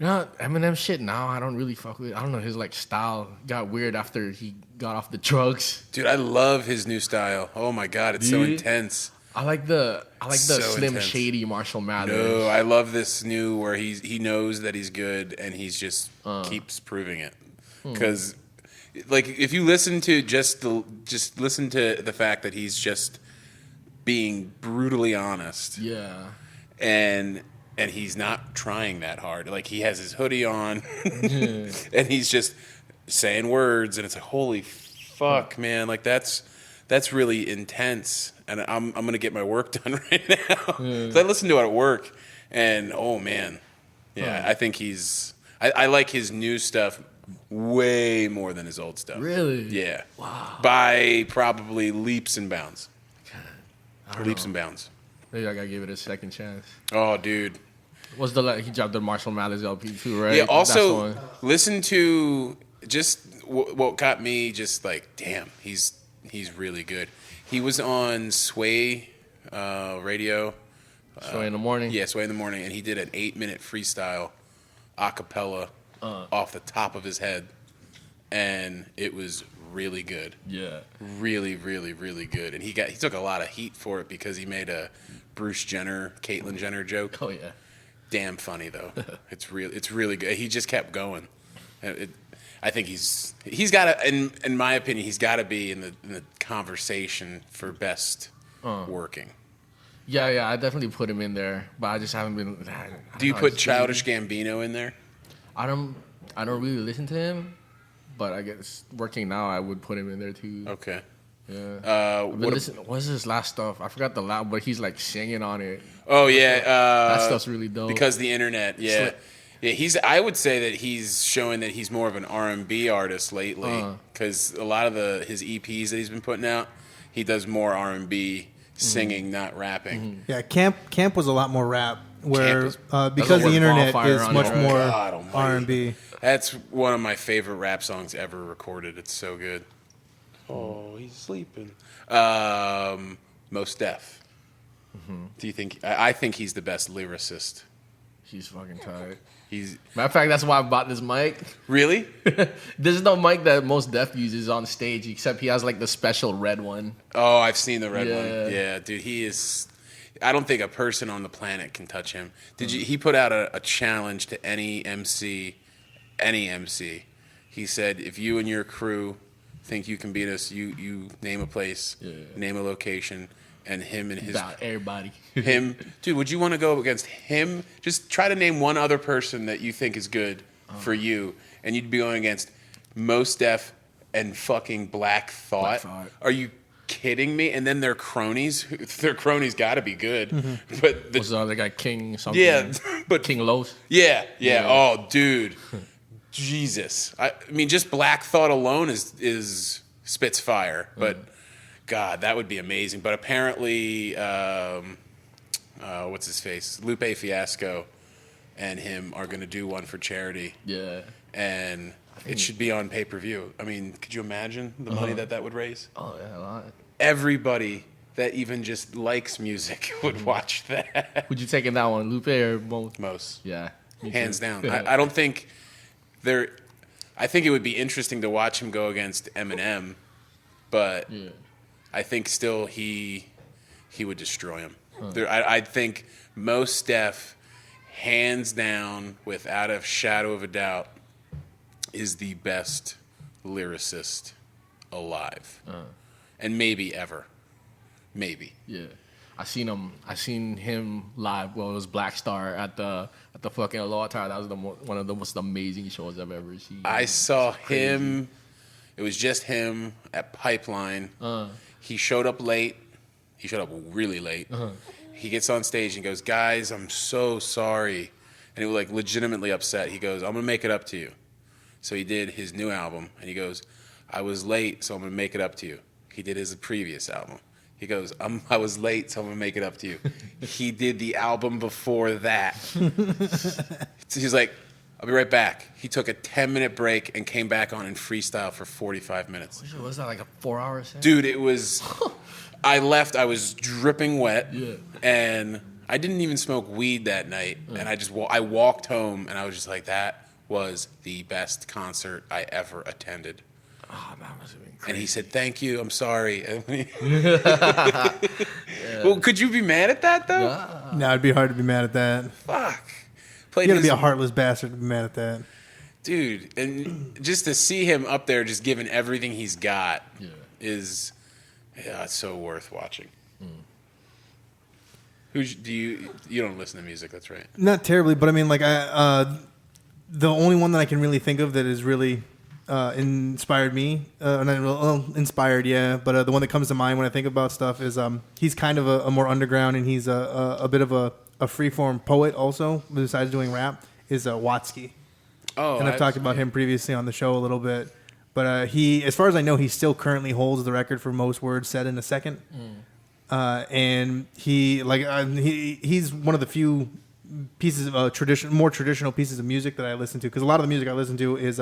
You know, Eminem shit now, I don't really fuck with. I don't know, his like style got weird after he got off the drugs. Dude, I love his new style. Oh my god, it's so intense. I like the Slim intense. Shady Marshall Mathers. No, I love this new where he knows that he's good and he's just keeps proving it. Because like if you listen to just listen to the fact that he's just being brutally honest. Yeah. And he's not trying that hard. Like, he has his hoodie on, and he's just saying words, and it's like, holy fuck, man! Like, that's really intense. And I'm gonna get my work done right now. So I listen to it at work, and oh man, yeah, I think I like his new stuff way more than his old stuff. Really? Yeah. Wow. By probably leaps and bounds. Leaps and bounds. Maybe I gotta give it a second chance. Oh, dude. What's he dropped the Marshall Mathers LP too, right? Yeah. Also, listen to just what got me just like, damn, he's really good. He was on Sway Radio. Sway in the morning. Yeah, Sway in the morning, and he did an 8-minute freestyle, a cappella, off the top of his head, and it was really good. Yeah. Really, really, really good. And he took a lot of heat for it because he made a Bruce Jenner, Caitlyn Jenner joke. Oh yeah. Damn funny though. It's really good. He just kept going. I think he's got to, in my opinion, he's got to be in the conversation for best working. Yeah, I definitely put him in there, but I just haven't been. Do you put Childish Gambino in there? I don't really listen to him, but I guess working now, I would put him in there too. Okay. Yeah. What's his last stuff? I forgot the last, but he's like singing on it. Oh yeah, that stuff's really dope. Because the internet, yeah. Yeah, I would say that he's showing that he's more of an R&B artist lately because a lot of his EPs that he's been putting out, he does more R&B singing, not rapping. Yeah, Camp was a lot more rap, where was, because the internet is much more God R&B. That's one of my favorite rap songs ever recorded. It's so good. Oh, he's sleeping. Mos Def. Do you think? I think he's the best lyricist. He's fucking tight. Matter of fact, that's why I bought this mic. Really? There's no mic that Mos Def uses on stage, except he has like the special red one. Oh, I've seen the red one. Yeah, dude, he is. I don't think a person on the planet can touch him. He put out a challenge to any MC. He said, if you and your crew think you can beat us, you name a place, name a location. And him and his... About everybody. Him. Dude, would you want to go against him? Just try to name one other person that you think is good for you. And you'd be going against Mos Def and fucking Black Thought. Are you kidding me? And then their cronies. Their cronies got to be good. Mm-hmm. But what's the other guy? King something? Yeah. But King Los? Yeah. Oh, dude. Jesus. I mean, just Black Thought alone is spits fire. But... God, that would be amazing. But apparently, what's his face? Lupe Fiasco and him are going to do one for charity. Yeah. And it should be on pay-per-view. I mean, could you imagine the money that would raise? Oh, yeah, a lot. Everybody that even just likes music would watch that. Would you take in that one, Lupe or Mos? Mos. Yeah. Hands down. I don't think there... I think it would be interesting to watch him go against Eminem, but... Yeah. I think still he would destroy him. I think Mos Def, hands down, without a shadow of a doubt, is the best lyricist alive, and maybe ever, maybe. Yeah, I seen him live. Well, it was Black Star at the fucking Aloha Tower. That was one of the most amazing shows I've ever seen. I saw him. It was just him at Pipeline. He showed up late. He showed up really late. He gets on stage and goes, "Guys, I'm so sorry." And he was like legitimately upset. He goes, "I'm going to make it up to you." So he did his new album. And he goes, "I was late, so I'm going to make it up to you." He did his previous album. He goes, "I was late, so I'm going to make it up to you." He did the album before that. So he's like, "I'll be right back." He took a 10-minute break and came back on and freestyle for 45 minutes. Was that like a 4-hour set? Dude, it was... I left, I was dripping wet, and I didn't even smoke weed that night. And I walked home, and I was just like, that was the best concert I ever attended. Oh, that must have been crazy. And he said, "Thank you, I'm sorry." Well, could you be mad at that, though? No, it'd be hard to be mad at that. Fuck. You gotta be a heartless bastard to be mad at that. Dude, and just to see him up there just giving everything he's got is it's so worth watching. Do you don't listen to music? That's right. Not terribly, but I mean, like the only one that I can really think of that is really inspired me, inspired, yeah. But the one that comes to mind when I think about stuff is he's kind of a more underground, and he's a bit of a freeform poet also. Besides doing rap, is Watsky. Oh, and I've talked about him previously on the show a little bit. But he, as far as I know, he still currently holds the record for most words said in a second. And he's one of the few pieces of more traditional pieces of music that I listen to, because a lot of the music I listen to is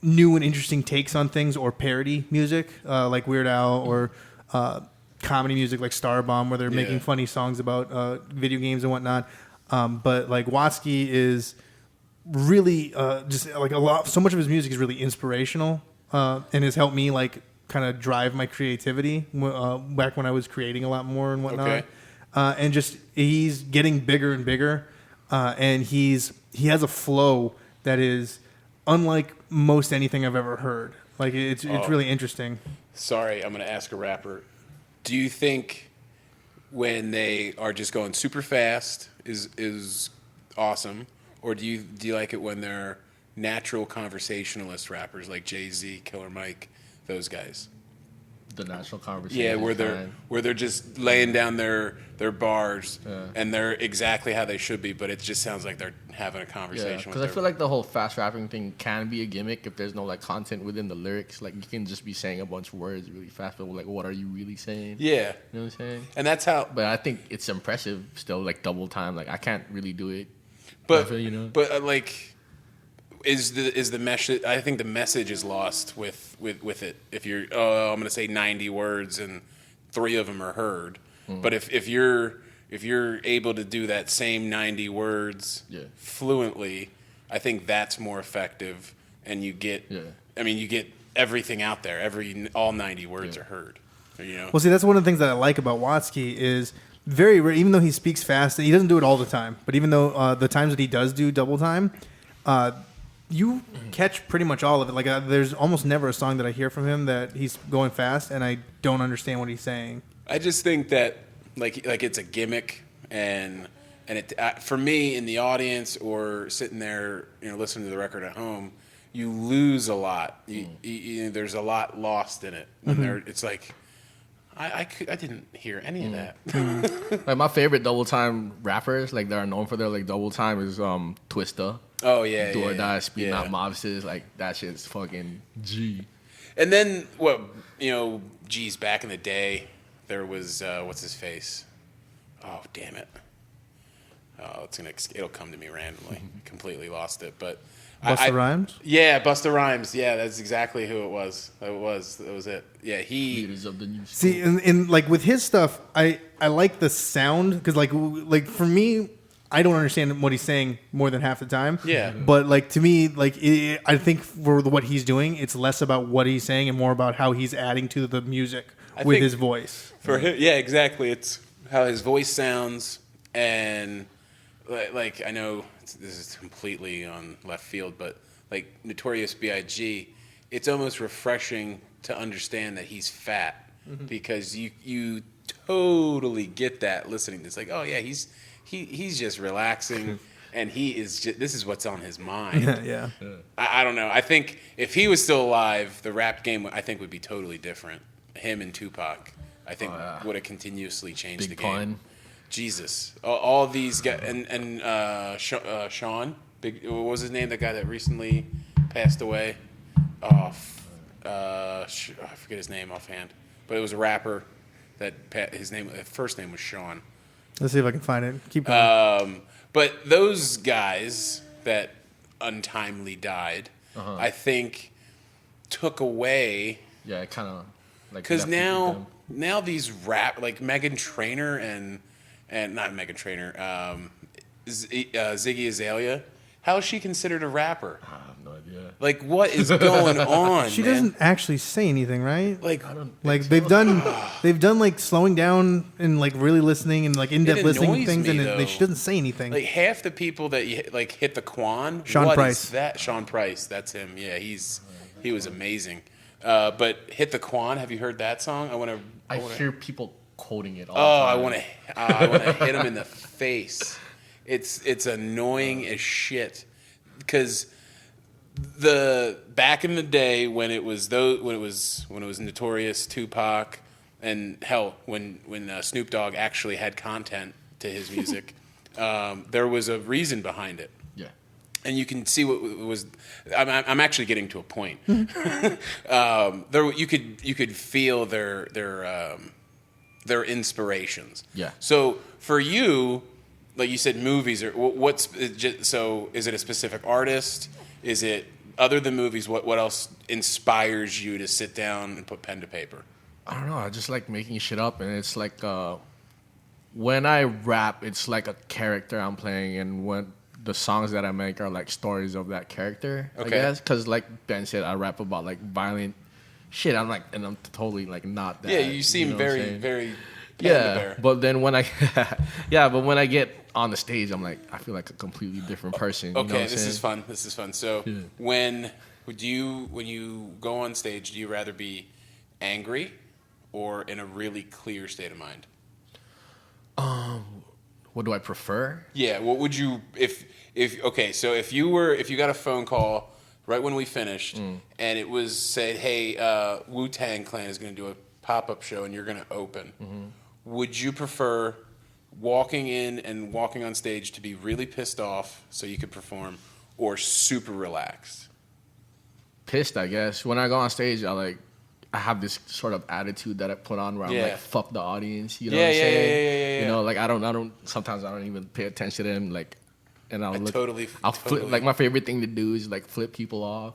new and interesting takes on things, or parody music like Weird Al, or comedy music like Starbomb, where they're making funny songs about video games and whatnot. But like Watsky is really just like so much of his music is really inspirational and has helped me like kind of drive my creativity back when I was creating a lot more and whatnot. Okay. And just he's getting bigger and bigger, and he has a flow that is unlike most anything I've ever heard. Like it's really interesting. Sorry, I'm going to ask a rapper. Do you think when they are just going super fast is awesome, or do you like it when they're natural conversationalist rappers like Jay-Z, Killer Mike, those guys? The natural conversation. Yeah, where they're just laying down their bars, and they're exactly how they should be, but it just sounds like they're having a conversation. Because I feel like the whole fast rapping thing can be a gimmick if there's no like content within the lyrics. Like you can just be saying a bunch of words really fast, but like, what are you really saying? Yeah, you know what I'm saying. And that's how. But I think it's impressive still. Like double time. Like I can't really do it. But you know. But like. Is the message? I think the message is lost with it. If you're, I'm going to say 90 words and 3 of them are heard. But if you're able to do that same 90 words fluently, I think that's more effective. And you get, you get everything out there. All 90 words are heard. You know. Well, see, that's one of the things that I like about Watsky is very rare. Even though he speaks fast, he doesn't do it all the time. But even though the times that he does do double time. You catch pretty much all of it. Like there's almost never a song that I hear from him that he's going fast and I don't understand what he's saying. I just think that like it's a gimmick, and it for me in the audience or sitting there, listening to the record at home, you lose a lot. There's a lot lost in it. When it's like I didn't hear any of that. Like my favorite double time rappers, like that are known for their like double time, is Twista. Oh yeah, Do or Die, Speed Not Mobsters, like that shit's fucking G. And then geez, back in the day, there was what's his face? Oh damn it! Oh, it'll come to me randomly. Completely lost it, but Busta Rhymes. Yeah, Busta Rhymes. Yeah, that's exactly who it was. That was it. Yeah, he. Leaders of the new school. See, in like with his stuff, I like the sound because like for me. I don't understand what he's saying more than half the time. Yeah. But like to me, like I think for what he's doing, it's less about what he's saying and more about how he's adding to the music with his voice. For him, yeah, exactly. It's how his voice sounds, and like I know this is completely on left field, but like Notorious B.I.G., it's almost refreshing to understand that he's fat because you totally get that listening. It's like, oh yeah, he's just relaxing, and this is what's on his mind. Yeah. I don't know. I think if he was still alive, the rap game I think would be totally different. Him and Tupac, I think, would have continuously changed the game. Pun. Jesus, all these guys, and Shan, what was his name? That guy that recently passed away. I forget his name offhand, but it was a rapper that his first name was Sean. Let's see if I can find it. Keep going. But those guys that untimely died, I think, took away. Yeah, it kind of like because now these rap like Meghan Trainor and not Meghan Trainor, Ziggy Azalea. How is she considered a rapper? I have no idea. Like, what is going on? She doesn't actually say anything, right? Like, they've done like slowing down and like really listening and like in-depth listening to things, and she doesn't say anything. Like half the people that hit the Quan. Sean Price. Is that Sean Price? That's him. Yeah, he was amazing. But hit the Quan. Have you heard that song? I hear people quoting it all Oh, the I time. want to hit him in the face. It's annoying as shit because the back in the day when it was Notorious, Tupac, and hell when Snoop Dogg actually had content to his music, there was a reason behind it. Yeah. And you can see what was. I'm actually getting to a point. There, you could feel their inspirations. Yeah. So for you, like you said, movies or so is it a specific artist? Is it other than movies? What else inspires you to sit down and put pen to paper? I don't know. I just like making shit up, and it's like when I rap, it's like a character I'm playing, and when the songs that I make are like stories of that character. Okay. I guess because like Ben said, I rap about like violent shit. I'm totally like not that. Yeah, you seem know what I'm very saying? very. Yeah, but then when I when I get on the stage, I'm like I feel like a completely different person. You know Okay, what I'm this saying? is fun. This is fun. So Yeah. when you go on stage, do you rather be angry or in a really clear state of mind? What do I prefer? Yeah, what would you if you got a phone call right when we finished and it was said, hey, Wu-Tang Clan is going to do a pop-up show and you're going to open. Would you prefer walking in and walking on stage to be really pissed off so you could perform or super relaxed? Pissed, I guess. When I go on stage, I have this sort of attitude that I put on where I'm like, fuck the audience. You know what I'm saying? Yeah. You know, like I don't. Sometimes I don't even pay attention to them. Like, and I'll flip. Like my favorite thing to do is like flip people off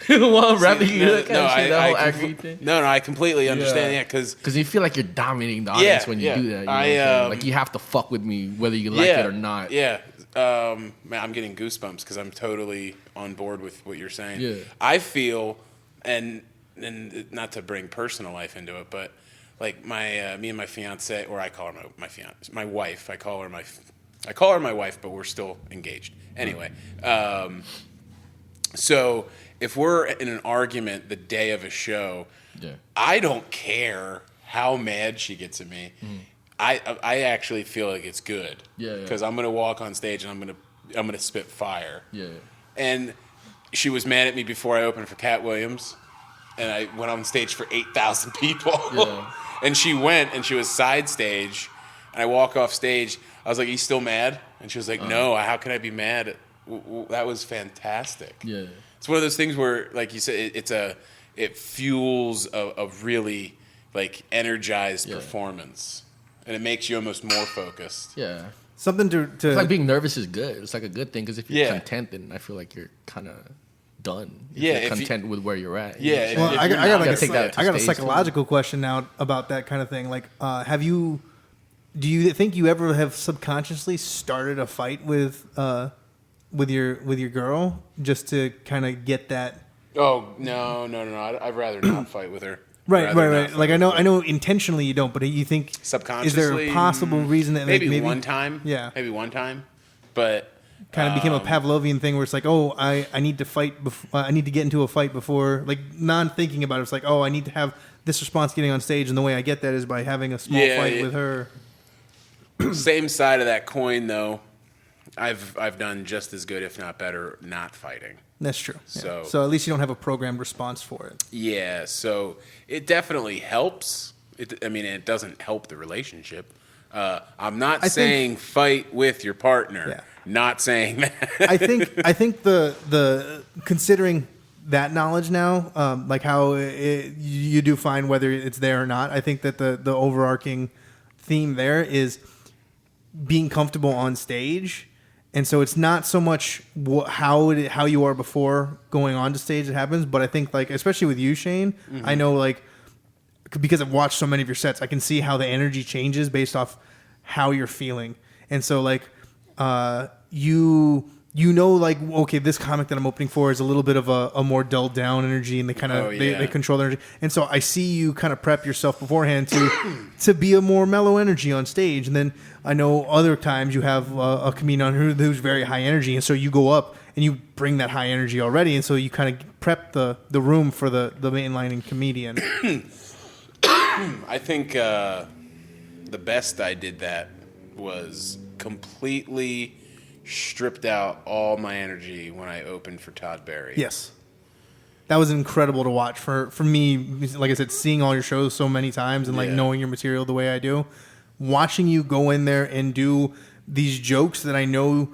while rapping. No, I completely understand. Yeah, because you feel like you're dominating the audience when you do that. You know what I'm saying? Like you have to fuck with me whether you like it or not. Yeah. Man, I'm getting goosebumps because I'm totally on board with what you're saying. Yeah. I feel, and not to bring personal life into it, but like me and my fiance, or I call her my fiance, my wife. I call her my wife, but we're still engaged. Anyway, so if we're in an argument the day of a show, I don't care how mad she gets at me. I actually feel like it's good. Because I'm gonna walk on stage and I'm gonna spit fire. And she was mad at me before I opened for Cat Williams, and I went on stage for 8,000 people. And she went and she was side stage, and I walk off stage. I was like, "Are you still mad?" And she was like, "No. How can I be mad? That was fantastic." It's one of those things where, like you said, it fuels a really like energized performance. And it makes you almost more focused. Yeah. Something to It's like being nervous is good. It's like a good thing because if you're Yeah. content, then I feel like you're kind of done. If Yeah, you're if content with where you're at. Yeah, You know what I'm Well, saying? I got You like gotta take that to I got a stage, psychological question now about that kind of thing. Like, do you think you ever have subconsciously started a fight with your girl just to kind of get that? Oh no! I'd rather not fight with her. Right. Like I know intentionally you don't, but you think Subconsciously, is there a possible reason that maybe one time? Yeah. Maybe one time, but kind of became a Pavlovian thing where it's like, oh, I need to fight. I need to get into a fight before, like non-thinking about it. It's like, oh, I need to have this response getting on stage, and the way I get that is by having a small fight with her. Same side of that coin, though. I've done just as good, if not better, not fighting. That's true. So at least you don't have a programmed response for it. Yeah, so it definitely helps. It doesn't help the relationship. I'm not saying fight with your partner. Yeah. Not saying that. I think the considering that knowledge now, like how you do find whether it's there or not. I think that the overarching theme there is being comfortable on stage. And so it's not so much how you are before going on to stage that happens, but I think like especially with you, Shane, I know like because I've watched so many of your sets, I can see how the energy changes based off how you're feeling. And so like you know like okay, this comic that I'm opening for is a little bit of a more dulled down energy, and they kind of they control the energy. And so I see you kind of prep yourself beforehand to be a more mellow energy on stage, and then I know other times you have a comedian who's very high energy, and so you go up and you bring that high energy already, and so you kind of prep the room for the mainlining comedian. I think the best I did that was completely stripped out all my energy when I opened for Todd Barry. Yes. That was incredible to watch for me. Like I said, seeing all your shows so many times and like knowing your material the way I do, watching you go in there and do these jokes that I know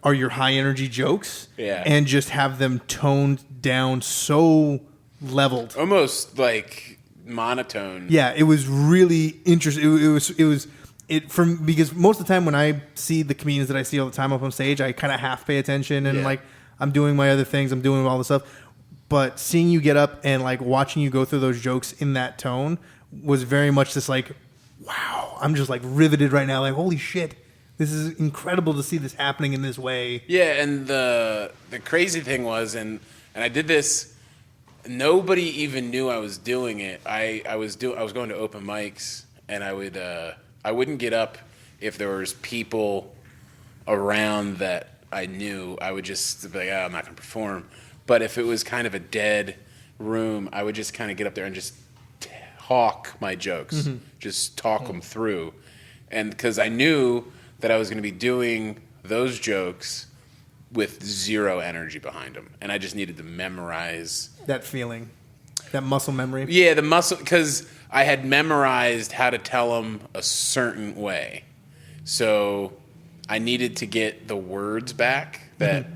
are your high energy jokes, and just have them toned down so leveled, almost like monotone. Yeah, it was really interesting. It was because most of the time when I see the comedians that I see all the time up on stage, I kind of half pay attention and like I'm doing my other things, I'm doing all the stuff. But seeing you get up and like watching you go through those jokes in that tone was very much just like, wow, I'm just like riveted right now. Like, holy shit, this is incredible to see this happening in this way. Yeah, and the crazy thing was, and I did this. Nobody even knew I was doing it. I was going to open mics, and I wouldn't get up if there was people around that I knew. I would just be like, I'm not going to perform. But if it was kind of a dead room, I would just kind of get up there and just talk my jokes, just talk them through. And because I knew that I was going to be doing those jokes with zero energy behind them. And I just needed to memorize. That feeling, that muscle memory. Yeah, the muscle, because I had memorized how to tell them a certain way. So I needed to get the words back that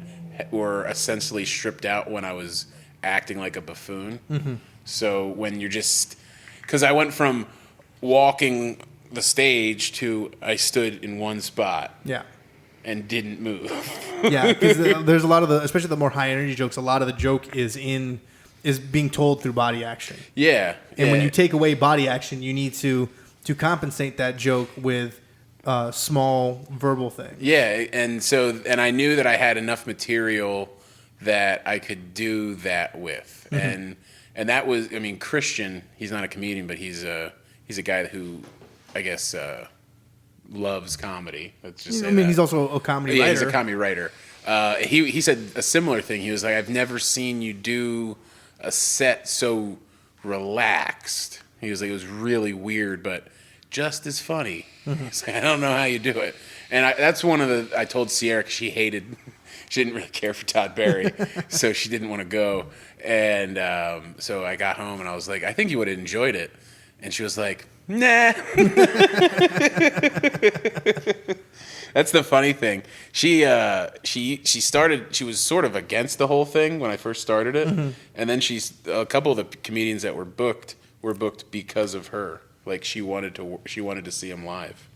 were essentially stripped out when I was acting like a buffoon. So when you're just, because I went from walking the stage to I stood in one spot, and didn't move. Yeah, because there's a lot of especially the more high energy jokes. A lot of the joke is being told through body action. Yeah, and when you take away body action, you need to compensate that joke with small verbal thing. Yeah, and I knew that I had enough material that I could do that with, and that was, I mean, Christian. He's not a comedian, but he's a guy who, I guess, loves comedy. Let's just say I mean, he's also a comedy writer. Yeah, he's a comedy writer. He said a similar thing. He was like, I've never seen you do a set so relaxed. He was like, it was really weird, but just as funny. He's like, I don't know how you do it. And that's one of the, I told Sierra, 'cause she didn't really care for Todd Barry, so she didn't want to go. And so I got home and I was like, I think you would have enjoyed it. And she was like, nah. That's the funny thing. She was sort of against the whole thing when I first started it. And then a couple of the comedians that were booked because of her. Like she wanted to see him live.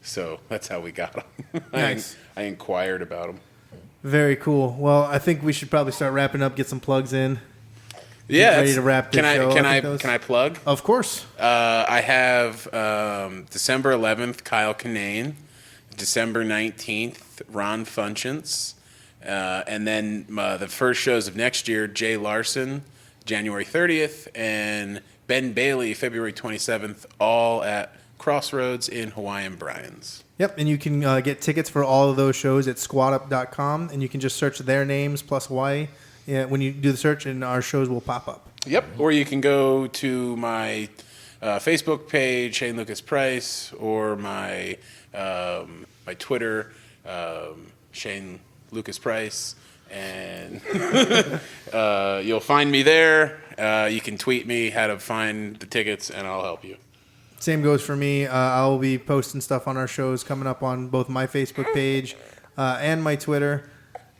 So that's how we got him. Nice. I inquired about him. Very cool. Well, I think we should probably start wrapping up, get some plugs in. Yeah, ready to wrap this show. Can I plug? Of course. I have December 11th, Kyle Kinane. December 19th, Ron Funchance. And then the first shows of next year, Jay Larson, January 30th, and Ben Bailey, February 27th, all at Crossroads in Hawaiian Brian's. Yep, and you can get tickets for all of those shows at squatup.com, and you can just search their names plus Hawaii. Yeah, when you do the search, and our shows will pop up. Yep, or you can go to my Facebook page, Shane Lucas Price, or my my Twitter, Shane Lucas Price, and you'll find me there. You can tweet me how to find the tickets, and I'll help you. Same goes for me. I'll be posting stuff on our shows coming up on both my Facebook page and my Twitter.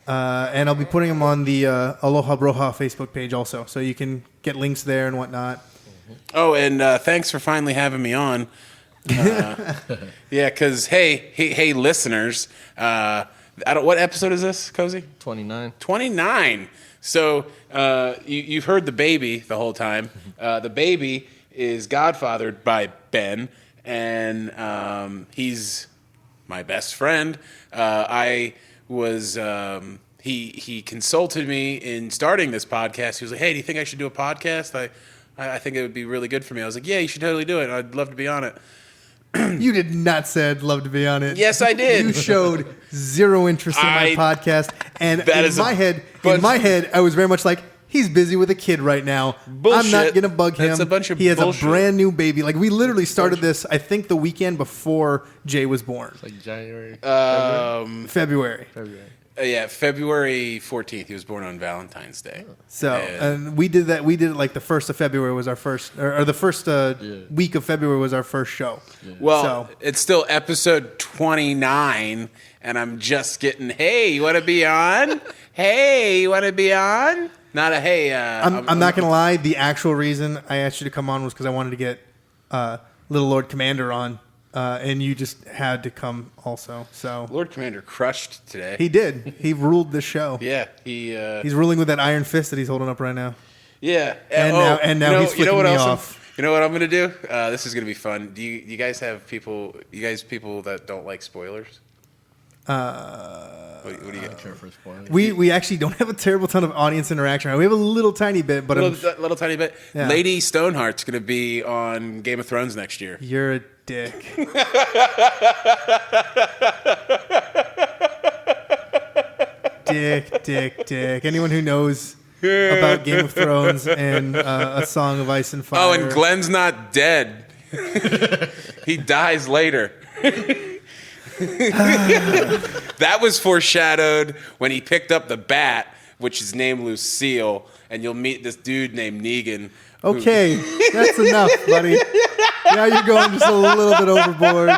And I'll be putting them on the Aloha Broha Facebook page also. So you can get links there and whatnot. Oh, and thanks for finally having me on. Yeah, because, hey, listeners, what episode is this, Cozy? 29. 29. So you've heard the baby the whole time. The baby is godfathered by Ben, and he's my best friend. I was he consulted me in starting this podcast. He was like, "Hey, do you think I should do a podcast? I think it would be really good for me." I was like, "Yeah, you should totally do it. I'd love to be on it." You did not say I'd love to be on it. Yes, I did. You showed zero interest in my podcast, and in my head, I was very much like, He's busy with a kid right now. Bullshit. I'm not gonna bug him. That's a bunch of He has bullshit. a brand new baby. Like we literally started this, I think, the weekend before Jay was born. It's like January. February. Yeah, February 14th. He was born on Valentine's Day. So, and we did that. We did it like the 1st of February was our first, or the first week of February was our first show. Well, So- it's still episode 29, and I'm just getting, hey, you want to be on? Hey, you want to be on? Not a hey. I'm not gonna lie. The actual reason I asked you to come on was because I wanted to get Little Lord Commander on, and you just had to come also. So Lord Commander crushed today. he did. He ruled the show. Yeah, He's ruling with that iron fist that he's holding up right now. yeah. And now he's flicking me else off. You know what I'm gonna do? This is gonna be fun. Do you guys have people? You guys people that don't like spoilers? What do you got? Care for spoilers. We actually don't have a terrible ton of audience interaction. We have a little tiny bit, but Little tiny bit. Yeah. Lady Stoneheart's gonna be on Game of Thrones next year. you're a dick. Dick. Anyone who knows about Game of Thrones and A Song of Ice and Fire. Oh, and Glenn's not dead. He dies later. That was foreshadowed when he picked up the bat, which is named Lucille, and you'll meet this dude named Negan. Okay, that's enough, buddy. Now you're going just a little bit overboard.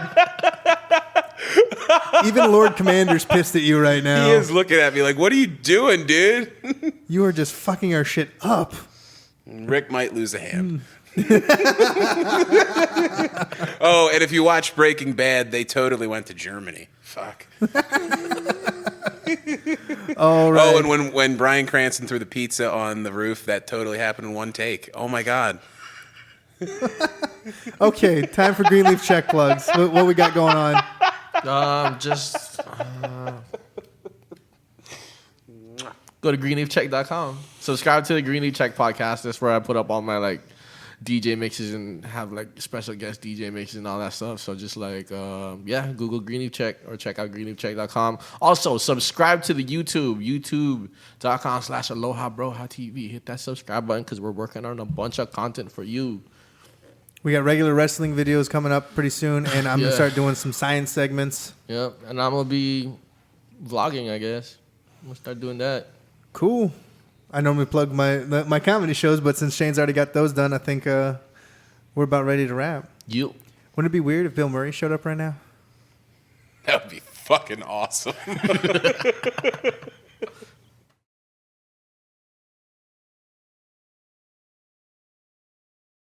Even Lord Commander's pissed at you right now. He is looking at me like, what are you doing, dude? You are just fucking our shit up. Rick might lose a hand. Oh, and if you watch Breaking Bad, they totally went to Germany. Fuck. All right. Oh, and when Bryan Cranston threw the pizza on the roof, that totally happened in one take. Oh my God. Okay, time for Greenleaf check plugs. What we got going on? Just go to greenleafcheck.com. Subscribe to the Greenleaf Check podcast. That's where I put up all my like DJ mixes and have like special guest DJ mixes and all that stuff. So just like Google Greenleaf Check or check out greenleafcheck.com. Also subscribe to the youtube.com/Aloha Broha TV. Hit that subscribe button because we're working on a bunch of content for you. We got regular wrestling videos coming up pretty soon, and I'm going to Yeah. start doing some science segments. Yep, and I'm gonna be vlogging, I guess. I'm gonna start doing that. Cool. I normally plug my comedy shows, but since Shane's already got those done, I think we're about ready to wrap. You. Wouldn't it be weird if Bill Murray showed up right now? That would be fucking awesome.